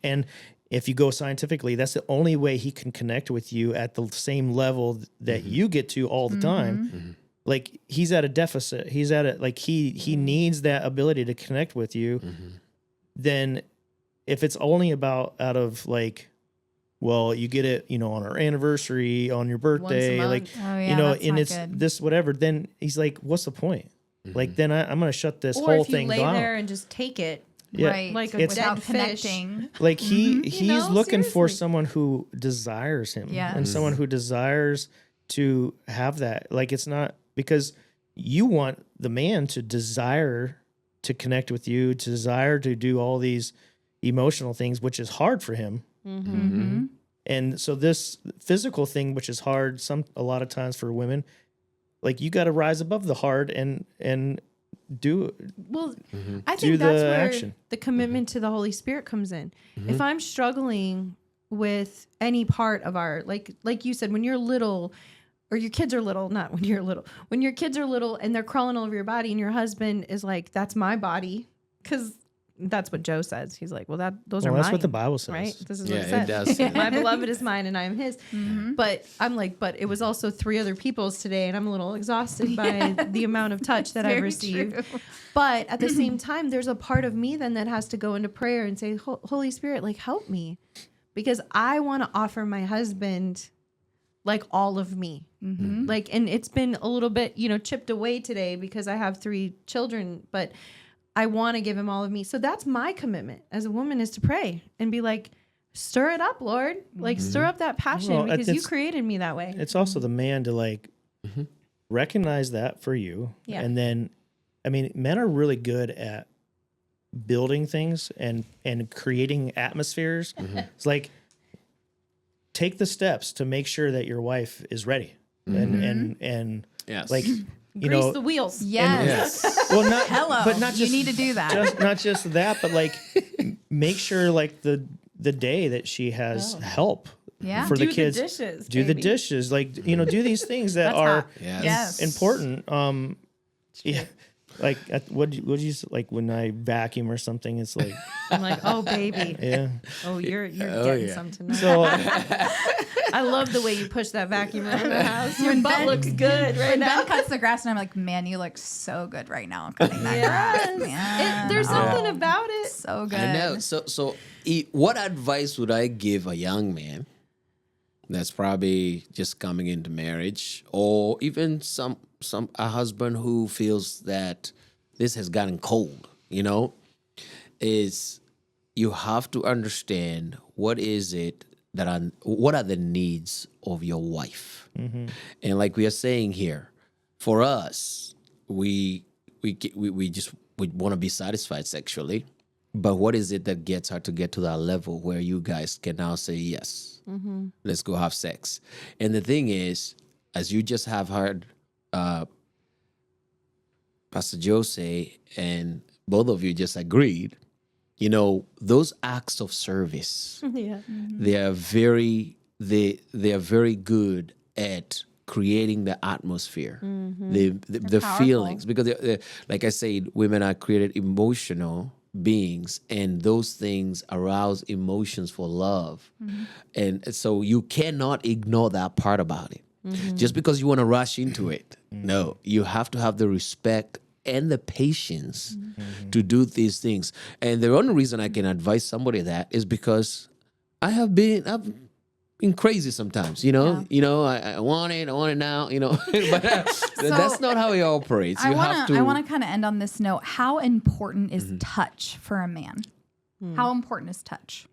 [SPEAKER 3] and if you go scientifically, that's the only way he can connect with you at the same level that you get to all the time. Like he's at a deficit. He's at it. Like he needs that ability to connect with you. Then if it's only out of like, well, you get it, on our anniversary, on your birthday,
[SPEAKER 2] month.
[SPEAKER 3] like,
[SPEAKER 1] Oh, yeah, that's
[SPEAKER 3] and
[SPEAKER 1] not
[SPEAKER 3] it's
[SPEAKER 1] good.
[SPEAKER 3] this, whatever. Then he's like, what's the point? Like, then I'm going to shut this
[SPEAKER 2] Or
[SPEAKER 3] whole
[SPEAKER 2] if you
[SPEAKER 3] thing
[SPEAKER 2] lay
[SPEAKER 3] down.
[SPEAKER 2] there and just take it.
[SPEAKER 3] Yeah.
[SPEAKER 1] Right.
[SPEAKER 2] Like a
[SPEAKER 1] without
[SPEAKER 2] dead fish.
[SPEAKER 1] connecting.
[SPEAKER 3] Like he's
[SPEAKER 2] know,
[SPEAKER 3] looking for
[SPEAKER 2] seriously.
[SPEAKER 3] someone who desires him,
[SPEAKER 1] Yes.
[SPEAKER 3] and someone who desires to have that. Like it's not because you want the man to desire to connect with you, to desire to do all these emotional things, which is hard for him. And so this physical thing, which is hard, a lot of times for women, like you got to rise above the hard and do
[SPEAKER 2] Well, I
[SPEAKER 3] Do
[SPEAKER 2] think that's
[SPEAKER 3] the
[SPEAKER 2] where
[SPEAKER 3] action.
[SPEAKER 2] the commitment to the Holy Spirit comes in. If I'm struggling with any part of our, like you said, when you're little, or your kids are little, not when you're little, when your kids are little and they're crawling all over your body, and your husband is like, "That's my body," because that's what Joe says. He's like, "Well, those are
[SPEAKER 3] that's
[SPEAKER 2] mine."
[SPEAKER 3] what the Bible says.
[SPEAKER 2] Right? This is
[SPEAKER 4] Yeah,
[SPEAKER 2] what it
[SPEAKER 4] it
[SPEAKER 2] says.
[SPEAKER 4] does say
[SPEAKER 2] My
[SPEAKER 4] that.
[SPEAKER 2] beloved is mine and I am his. But I'm like, but it was also 3 other people's today, and I'm a little exhausted by the amount of touch that I've
[SPEAKER 1] Very
[SPEAKER 2] received.
[SPEAKER 1] true.
[SPEAKER 2] But at the same time, there's a part of me then that has to go into prayer and say, Holy Spirit, like, help me. Because I want to offer my husband like all of me. Like, and it's been a little bit, chipped away today because I have 3 children, but I want to give him all of me. So that's my commitment as a woman, is to pray and be like, stir it up, Lord. Like, stir up that passion,
[SPEAKER 3] Well,
[SPEAKER 2] because you
[SPEAKER 3] it's-
[SPEAKER 2] created me that way.
[SPEAKER 3] It's also the man to like recognize that for you.
[SPEAKER 2] Yeah.
[SPEAKER 3] And then, I mean, men are really good at building things and creating atmospheres. It's like, take the steps to make sure that your wife is ready. And
[SPEAKER 4] Yes.
[SPEAKER 3] like, you
[SPEAKER 2] Grease
[SPEAKER 3] know,
[SPEAKER 2] the wheels.
[SPEAKER 1] Yes.
[SPEAKER 3] well, not,
[SPEAKER 1] Hello.
[SPEAKER 3] but not just,
[SPEAKER 1] you need to do that.
[SPEAKER 3] not just that, but like make sure like the day that she has help
[SPEAKER 1] Yeah.
[SPEAKER 3] for
[SPEAKER 2] Do
[SPEAKER 3] the kids.
[SPEAKER 2] dishes.
[SPEAKER 3] Do the
[SPEAKER 2] baby.
[SPEAKER 3] dishes, like, do these things that
[SPEAKER 2] That's
[SPEAKER 3] are
[SPEAKER 2] hot.
[SPEAKER 1] Yes.
[SPEAKER 3] important. Yeah, like what you like when I vacuum or something, it's like,
[SPEAKER 2] I'm like, oh, baby.
[SPEAKER 3] yeah.
[SPEAKER 2] Oh, you're
[SPEAKER 4] Oh,
[SPEAKER 2] getting
[SPEAKER 4] yeah.
[SPEAKER 2] some tonight.
[SPEAKER 3] So
[SPEAKER 2] I love the way you push that vacuum around the house. Your butt
[SPEAKER 1] Ben-
[SPEAKER 2] looks good right
[SPEAKER 1] When
[SPEAKER 2] now.
[SPEAKER 1] Ben cuts the grass, and I'm like, man, you look so good right now cutting that
[SPEAKER 2] Yes.
[SPEAKER 1] grass. Yeah.
[SPEAKER 2] There's something about it.
[SPEAKER 1] so good.
[SPEAKER 4] I know. So what advice would I give a young man that's probably just coming into marriage, or even a husband who feels that this has gotten cold, is you have to understand what are the needs of your wife. And like we are saying here, for us, we want to be satisfied sexually, but what is it that gets her to get to that level where you guys can now say, yes, let's go have sex? And the thing is, as you just have heard Pastor Joe say, and both of you just agreed, those acts of service,
[SPEAKER 2] Yeah.
[SPEAKER 4] they are very good at creating the atmosphere, the
[SPEAKER 1] powerful.
[SPEAKER 4] feelings, because like I said, women are created emotional beings, and those things arouse emotions for love. And so you cannot ignore that part about it. Just because you want to rush into it. No, you have to have the respect and the patience to do these things. And the only reason I can advise somebody that is because I've being crazy sometimes, I want it now, but that's not how he operates.
[SPEAKER 1] I want to kind of end on this note. How important is touch for a man? How important is touch?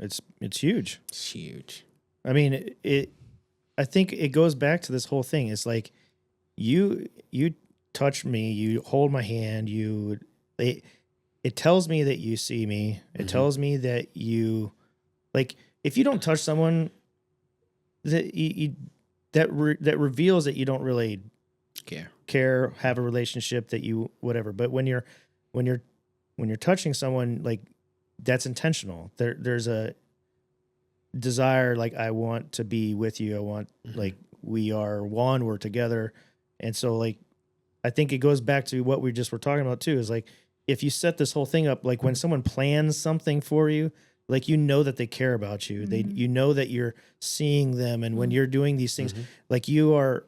[SPEAKER 3] It's huge.
[SPEAKER 4] It's huge.
[SPEAKER 3] I mean, I think it goes back to this whole thing. It's like you touch me, you hold my hand, it tells me that you see me. It tells me that you, like, if you don't touch someone, that reveals that you don't really care, have a relationship, that you whatever. But when you're touching someone, like, that's intentional. There's a desire, like, I want to be with you. I want, like, we are one, we're together. And so, like, I think it goes back to what we just were talking about too, is like, if you set this whole thing up, like when someone plans something for you, like, that they care about you. That you're seeing them. And when you're doing these things, like, you are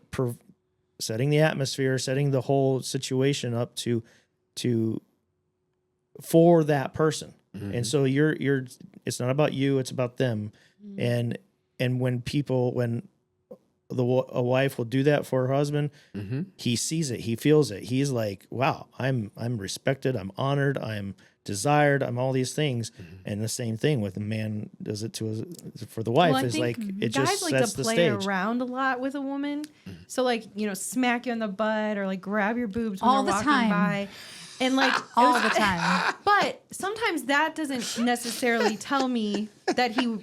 [SPEAKER 3] setting the atmosphere, setting the whole situation up for that person. And so it's not about you, it's about them. And when a wife will do that for her husband, he sees it, he feels it. He's like, wow, I'm respected, I'm honored, I'm desired, I'm all these things. And the same thing with the man does it for the wife. Is like, it just
[SPEAKER 2] guys
[SPEAKER 3] sets
[SPEAKER 2] to
[SPEAKER 3] the
[SPEAKER 2] play
[SPEAKER 3] stage.
[SPEAKER 2] around a lot with a woman. So, like, smack you on the butt or like grab your boobs when
[SPEAKER 1] All
[SPEAKER 2] they're
[SPEAKER 1] the
[SPEAKER 2] walking
[SPEAKER 1] time.
[SPEAKER 2] by. And like
[SPEAKER 1] All the time.
[SPEAKER 2] But sometimes that doesn't necessarily tell me that he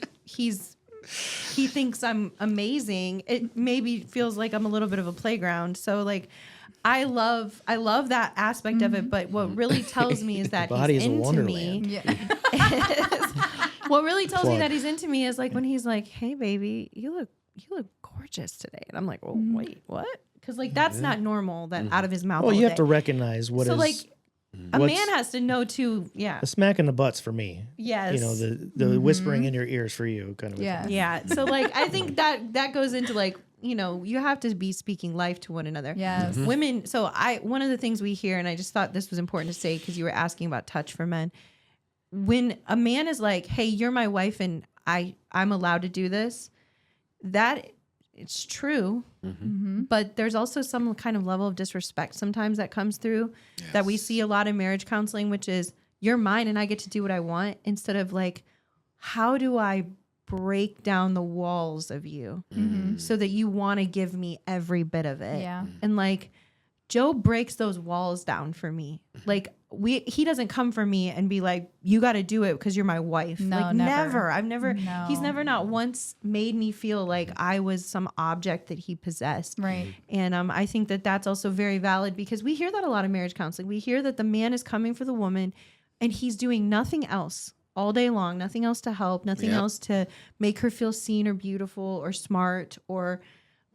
[SPEAKER 2] thinks I'm amazing. It maybe feels like I'm a little bit of a playground. So, like, I love that aspect of it, but what really tells me is that
[SPEAKER 3] body
[SPEAKER 2] he's
[SPEAKER 3] is a
[SPEAKER 2] into
[SPEAKER 3] wonderland.
[SPEAKER 2] me.
[SPEAKER 1] Yeah.
[SPEAKER 2] What really tells me
[SPEAKER 3] Plug.
[SPEAKER 2] that he's into me is like when he's like, "Hey, baby, you look gorgeous today," and I'm like, "Well, wait, what?" Because, like, that's not normal. That out of his mouth.
[SPEAKER 3] Well,
[SPEAKER 2] all
[SPEAKER 3] you have
[SPEAKER 2] day.
[SPEAKER 3] to recognize what
[SPEAKER 2] So,
[SPEAKER 3] is.
[SPEAKER 2] like, a
[SPEAKER 3] what's-
[SPEAKER 2] man has to know too. Yeah.
[SPEAKER 3] a smack in the butts for me.
[SPEAKER 2] Yes.
[SPEAKER 3] The whispering in your ears for you, kind of.
[SPEAKER 1] Yeah.
[SPEAKER 2] Yeah. So, like, I think that goes into, like, you have to be speaking life to one another.
[SPEAKER 1] Yes.
[SPEAKER 2] Women. So one of the things we hear, and I just thought this was important to say because you were asking about touch for men. When a man is like, "Hey, you're my wife and I'm allowed to do this," that it's true. But there's also some kind of level of disrespect sometimes that comes through that we see a lot in marriage counseling, which is, you're mine and I get to do what I want, instead of like, how do I break down the walls of you so that you want to give me every bit of it?
[SPEAKER 1] Yeah.
[SPEAKER 2] And like, Joe breaks those walls down for me. Like, he doesn't come for me and be like, "You got to do it because you're my wife."
[SPEAKER 1] No,
[SPEAKER 2] like,
[SPEAKER 1] never.
[SPEAKER 2] I've never.
[SPEAKER 1] No.
[SPEAKER 2] He's never not once made me feel like I was some object that he possessed.
[SPEAKER 1] Right.
[SPEAKER 2] And I think that that's also very valid, because we hear that a lot in marriage counseling. We hear that the man is coming for the woman and he's doing nothing else all day long, nothing else to help, nothing else to make her feel seen or beautiful or smart or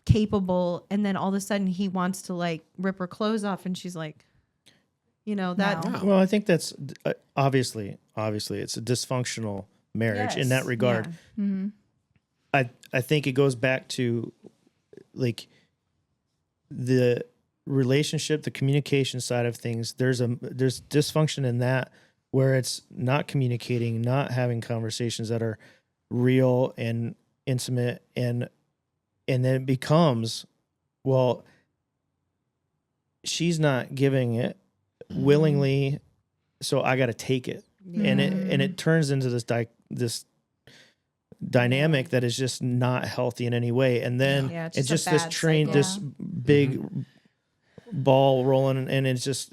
[SPEAKER 2] capable. And then all of a sudden he wants to, like, rip her clothes off, and she's like, that.
[SPEAKER 1] No.
[SPEAKER 3] Well, I think that's obviously it's a dysfunctional marriage in that
[SPEAKER 2] Yes.
[SPEAKER 3] regard.
[SPEAKER 2] Yeah.
[SPEAKER 3] I think it goes back to, like, the relationship, the communication side of things. There's dysfunction in that, where it's not communicating, not having conversations that are real and intimate, and then it becomes, well, she's not giving it willingly, so I got to take it. And it turns into this dynamic that is just not healthy in any way. And then
[SPEAKER 2] Yeah, it's
[SPEAKER 3] it's
[SPEAKER 2] just
[SPEAKER 3] just
[SPEAKER 2] a
[SPEAKER 3] this
[SPEAKER 2] bad cycle.
[SPEAKER 3] this big ball rolling, and it just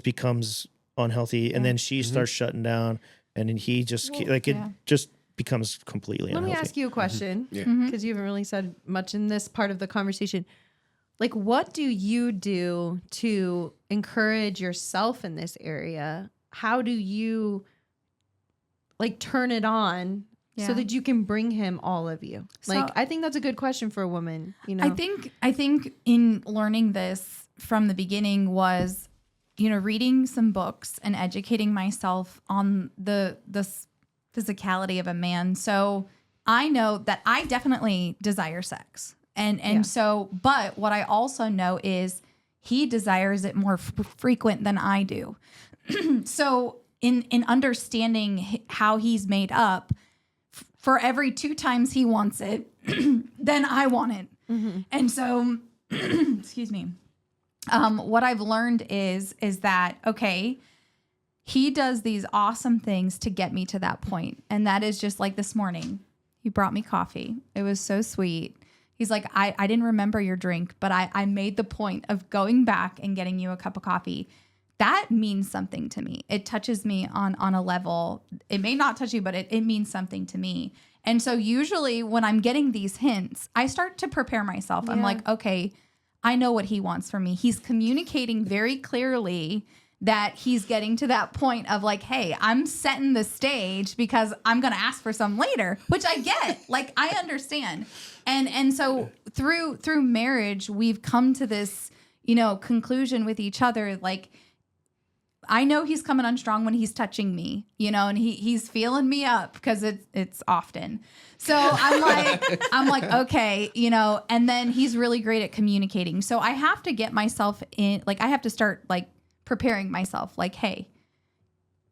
[SPEAKER 3] becomes unhealthy. And then she starts shutting down, and then he just it just becomes completely
[SPEAKER 2] Let
[SPEAKER 3] unhealthy.
[SPEAKER 2] me ask you a question,
[SPEAKER 4] Yeah.
[SPEAKER 2] because you haven't really said much in this part of the conversation. Like, what do you do to encourage yourself in this area? How do you, like, turn it on so
[SPEAKER 1] Yeah.
[SPEAKER 2] that you can bring him all of you? Like,
[SPEAKER 1] So-
[SPEAKER 2] I think that's a good question for a woman.
[SPEAKER 1] I think in learning this from the beginning was, reading some books and educating myself on the physicality of a man. So I know that I definitely desire sex. And so, but what I also know is he desires it more frequent than I do. So in understanding how he's made up, for every 2 times he wants it, then I want it. And so, excuse me. What I've learned is that, okay, he does these awesome things to get me to that point. And that is just like this morning. He brought me coffee. It was so sweet. He's like, I didn't remember your drink, but I made the point of going back and getting you a cup of coffee. That means something to me. It touches me on a level. It may not touch you, but it means something to me. And so usually when I'm getting these hints, I start to prepare myself. I'm like, okay, I know what he wants from me. He's communicating very clearly that he's getting to that point of like, hey, I'm setting the stage because I'm going to ask for some later, which I get. Like, I understand. And so through marriage, we've come to this, conclusion with each other. Like, I know he's coming on strong when he's touching me, and he's feeling me up because it's often. So I'm like, okay, and then he's really great at communicating. So I have to get myself in, like, I have to start like preparing myself, like, hey,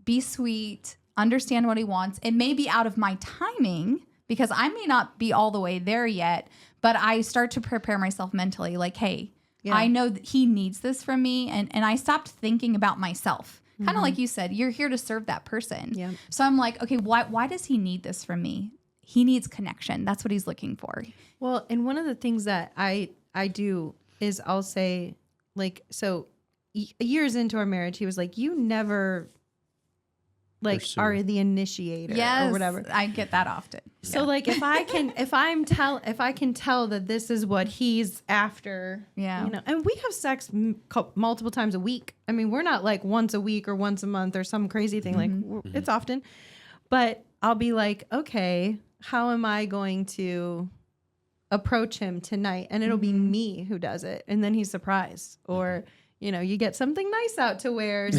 [SPEAKER 1] be sweet, understand what he wants. It may be out of my timing because I may not be all the way there yet, but I start to prepare myself mentally, like, hey, I know that he needs this from me. And I stopped thinking about myself. Kind of like you said, you're here to serve that person. Yeah. So I'm like, okay, why does he need this from me? He needs connection. That's what he's looking for.
[SPEAKER 2] Well, and one of the things that I do is I'll say, like, so years into our marriage, he was like, you never are the initiator or whatever.
[SPEAKER 1] I get that often.
[SPEAKER 2] So like if I can tell that this is what he's after, and we have sex multiple times a week. I mean, we're not like once a week or once a month or some crazy thing. Like it's often, but I'll be like, okay, how am I going to approach him tonight? And it'll be me who does it. And then he's surprised, or you get something nice out to wear,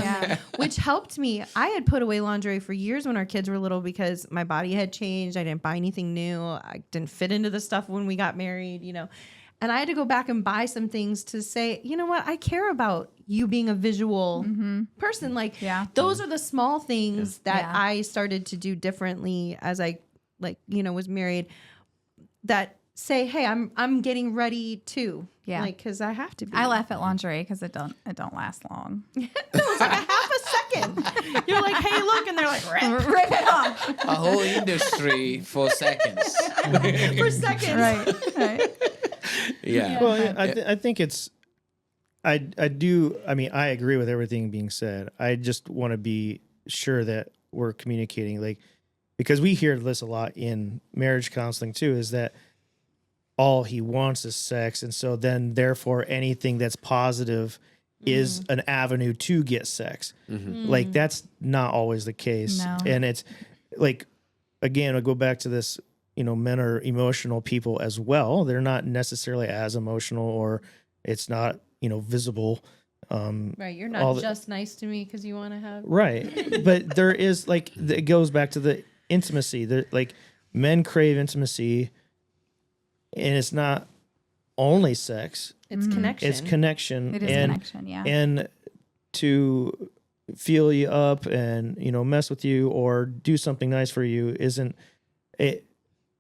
[SPEAKER 2] which helped me. I had put away lingerie for years when our kids were little because my body had changed. I didn't buy anything new. I didn't fit into the stuff when we got married, and I had to go back and buy some things to say, you know what? I care about you being a visual person. Like, those are the small things that I started to do differently as I was married, that say, hey, I'm getting ready too. Yeah. Like, cause I have to be.
[SPEAKER 1] I laugh at lingerie because it don't last long.
[SPEAKER 2] No, it's like a half a second. You're like, hey, look. And they're like, rip it off.
[SPEAKER 4] A whole industry for seconds.
[SPEAKER 2] For seconds.
[SPEAKER 1] Right.
[SPEAKER 4] Yeah.
[SPEAKER 3] Well, I think it's, I agree with everything being said. I just want to be sure that we're communicating, like, because we hear this a lot in marriage counseling too, is that all he wants is sex. And so then therefore anything that's positive is an avenue to get sex. Like, that's not always the case. No. And it's like, again, I go back to this, men are emotional people as well. They're not necessarily as emotional, or it's not, visible.
[SPEAKER 2] Right. You're not just nice to me because you want to have.
[SPEAKER 3] Right. But there is, like, it goes back to the intimacy. Like, men crave intimacy. And it's not only sex.
[SPEAKER 2] It's connection.
[SPEAKER 3] It's connection.
[SPEAKER 1] It is connection, yeah.
[SPEAKER 3] And to feel you up and, mess with you or do something nice for you isn't it.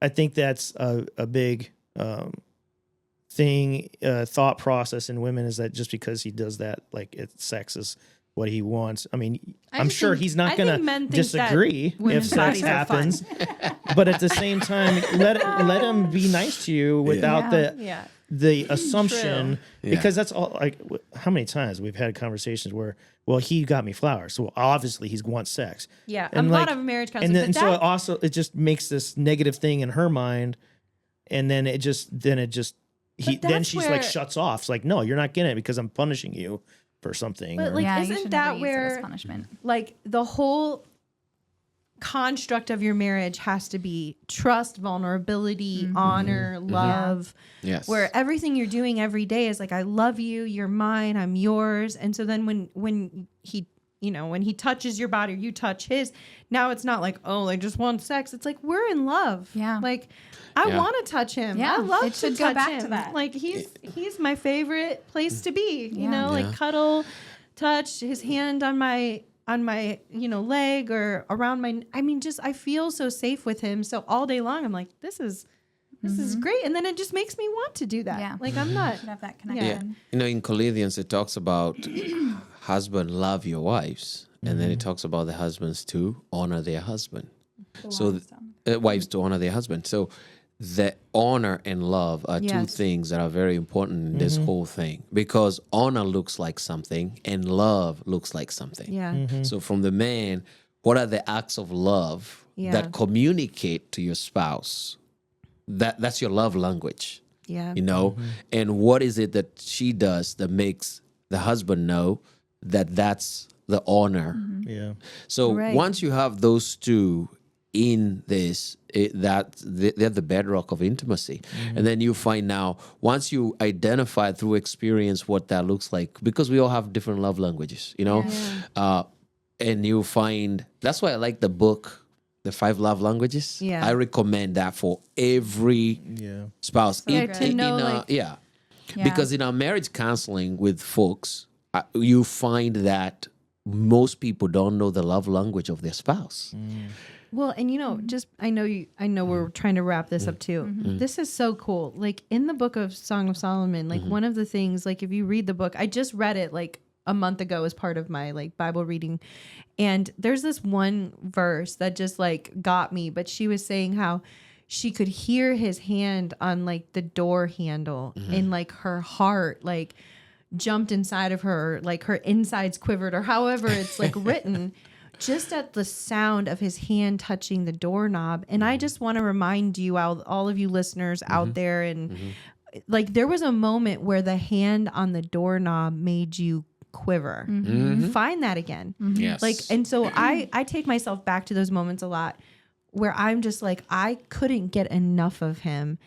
[SPEAKER 3] I think that's a big thing, thought process in women, is that just because he does that, like, sex is what he wants. I mean, I'm sure he's not going to disagree if sex happens, but at the same time, let him be nice to you without the assumption, because that's all. Like, how many times we've had conversations where, well, he got me flowers, so obviously he wants sex.
[SPEAKER 2] Yeah, and I'm not of a marriage counselor,
[SPEAKER 3] and so it just makes this negative thing in her mind, and then she's like shuts off. It's like, no, you're not getting it because I'm punishing you for something.
[SPEAKER 2] But isn't that where punishment? Like, the whole construct of your marriage has to be trust, vulnerability, honor, love.
[SPEAKER 4] Yes.
[SPEAKER 2] Where everything you're doing every day is like, I love you, you're mine, I'm yours. And so then when he when he touches your body or you touch his, now it's not like, oh, I just want sex. It's like, we're in love. Yeah. Like, I want to touch him. Yeah. I love to touch go back him. To that. Like, he's my favorite place to be, like, cuddle, touch his hand on my on my, leg or around my, I feel so safe with him. So all day long, I'm like, this is great. And then it just makes me want to do that.
[SPEAKER 1] Yeah.
[SPEAKER 2] Like I'm not,
[SPEAKER 1] Should have that
[SPEAKER 4] Yeah.
[SPEAKER 1] connection.
[SPEAKER 4] In Corinthians, it talks about husband love your wives. And then it talks about the husbands to honor their husband. So wives to honor their husband. So the honor and love are two
[SPEAKER 2] Yes.
[SPEAKER 4] things that are very important in this whole thing, because honor looks like something and love looks like something.
[SPEAKER 2] yeah.
[SPEAKER 4] So from the man, what are the acts of love
[SPEAKER 2] Yeah.
[SPEAKER 4] that communicate to your spouse? That's your love language,
[SPEAKER 2] Yeah.
[SPEAKER 4] And what is it that she does that makes the husband know that that's the honor?
[SPEAKER 3] Yeah.
[SPEAKER 4] So
[SPEAKER 2] Right.
[SPEAKER 4] once you have those two in this, they're the bedrock of intimacy. And then you find now, once you identify through experience what that looks like, because we all have different love languages, and you find, that's why I like the book, The 5 Love Languages.
[SPEAKER 2] Yeah.
[SPEAKER 4] I recommend that for every
[SPEAKER 3] Yeah.
[SPEAKER 4] spouse.
[SPEAKER 2] Yeah, to know,
[SPEAKER 1] Yeah.
[SPEAKER 4] Because in our marriage counseling with folks, you find that most people don't know the love language of their spouse.
[SPEAKER 2] Well, and I know we're trying to wrap this up too. This is so cool. Like in the book of Song of Solomon, like one of the things, like if you read the book, I just read it like a month ago as part of my like Bible reading. And there's this one verse that just like got me, but she was saying how she could hear his hand on like the door handle and like her heart like jumped inside of her, like her insides quivered or however it's like written. Just at the sound of his hand touching the doorknob. And I just want to remind you, all of you listeners out there, and like there was a moment where the hand on the doorknob made you quiver. Find that again.
[SPEAKER 4] Yes.
[SPEAKER 2] Like, and so I take myself back to those moments a lot where I'm just like, I couldn't get enough of him.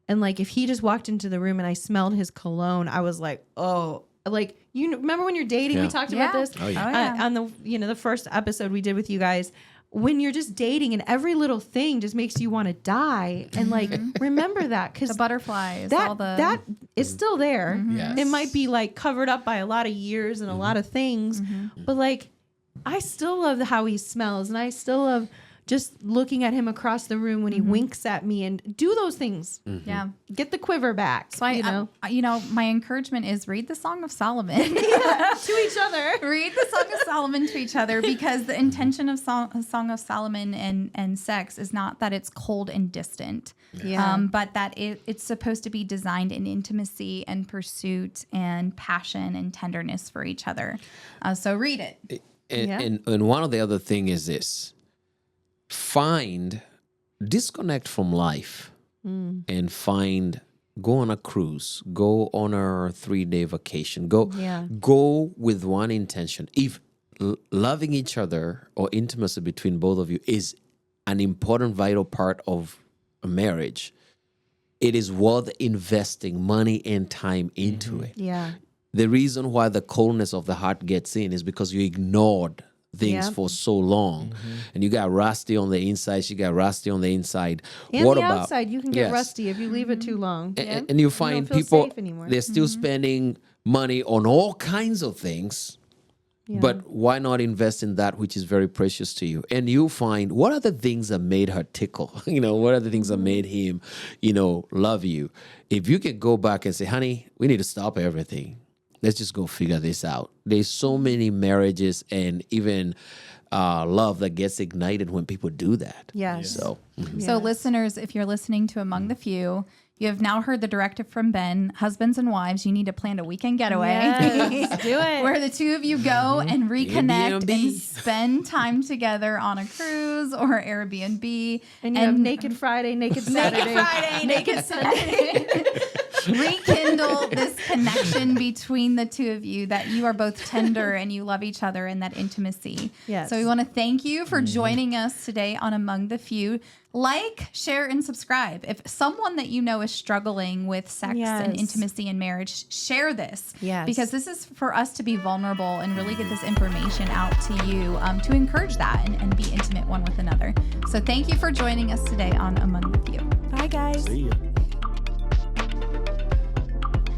[SPEAKER 2] And like, if he just walked into the room and I smelled his cologne, I was like, oh, like, remember when you're dating, we
[SPEAKER 4] Yeah.
[SPEAKER 2] talked about this
[SPEAKER 4] Oh, yeah.
[SPEAKER 2] on the, the first episode we did with you guys, when you're just dating and every little thing just makes you want to die. And like, remember that. Cause
[SPEAKER 1] The butterflies, all the
[SPEAKER 2] that is still there.
[SPEAKER 4] Yes.
[SPEAKER 2] It might be like covered up by a lot of years and a lot of things, but like, I still love how he smells, and I still love just looking at him across the room when he winks at me, and do those things.
[SPEAKER 1] yeah.
[SPEAKER 2] Get the quiver back.
[SPEAKER 1] So my encouragement is read the Song of Solomon.
[SPEAKER 2] to each other.
[SPEAKER 1] Read the Song of Solomon to each other, because the intention of Song of Solomon and sex is not that it's cold and distant,
[SPEAKER 2] Yeah.
[SPEAKER 1] but that it's supposed to be designed in intimacy and pursuit and passion and tenderness for each other. So read it.
[SPEAKER 4] And one of the other thing is this: disconnect from life and go on a cruise, go on a 3-day vacation, go with one intention. If loving each other or intimacy between both of you is an important, vital part of a marriage, it is worth investing money and time into it.
[SPEAKER 2] Yeah.
[SPEAKER 4] The reason why the coldness of the heart gets in is because you ignored things
[SPEAKER 2] Yep.
[SPEAKER 4] for so long, and you got rusty on the inside. She got rusty on the inside.
[SPEAKER 2] And
[SPEAKER 4] what
[SPEAKER 2] the
[SPEAKER 4] about
[SPEAKER 2] outside, you can get
[SPEAKER 4] Yes.
[SPEAKER 2] rusty if you leave it too long.
[SPEAKER 4] And you find
[SPEAKER 2] feel
[SPEAKER 4] people
[SPEAKER 2] safe anymore.
[SPEAKER 4] they're still spending money on all kinds of things.
[SPEAKER 2] Yeah.
[SPEAKER 4] But why not invest in that which is very precious to you? And you find, what are the things that made her tickle? What are the things that made him, love you? If you can go back and say, honey, we need to stop everything. Let's just go figure this out. There's so many marriages and even love that gets ignited when people do that.
[SPEAKER 2] Yes.
[SPEAKER 4] So,
[SPEAKER 1] So listeners, if you're listening to Among the Few, you have now heard the directive from Ben. Husbands and wives, you need to plan a weekend getaway.
[SPEAKER 2] Yes, do it.
[SPEAKER 1] Where the two of you go and reconnect
[SPEAKER 4] Airbnb.
[SPEAKER 1] and spend time together on a cruise or Airbnb.
[SPEAKER 2] And you have Naked Friday, Naked Saturday.
[SPEAKER 1] Naked Friday, Naked Sunday. Rekindle this connection between the two of you, that you are both tender and you love each other, and that intimacy.
[SPEAKER 2] Yes.
[SPEAKER 1] So we want to thank you for joining us today on Among the Few. Like, share, and subscribe. If someone that you know is struggling with sex and
[SPEAKER 2] Yes.
[SPEAKER 1] intimacy in marriage, share this.
[SPEAKER 2] Yes.
[SPEAKER 1] Because this is for us to be vulnerable and really get this information out to you, to encourage that and be intimate one with another. So thank you for joining us today on Among the Few.
[SPEAKER 2] Bye, guys.
[SPEAKER 3] See ya.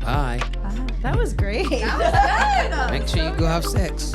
[SPEAKER 4] bye.
[SPEAKER 2] That was great.
[SPEAKER 4] Make sure you go have sex.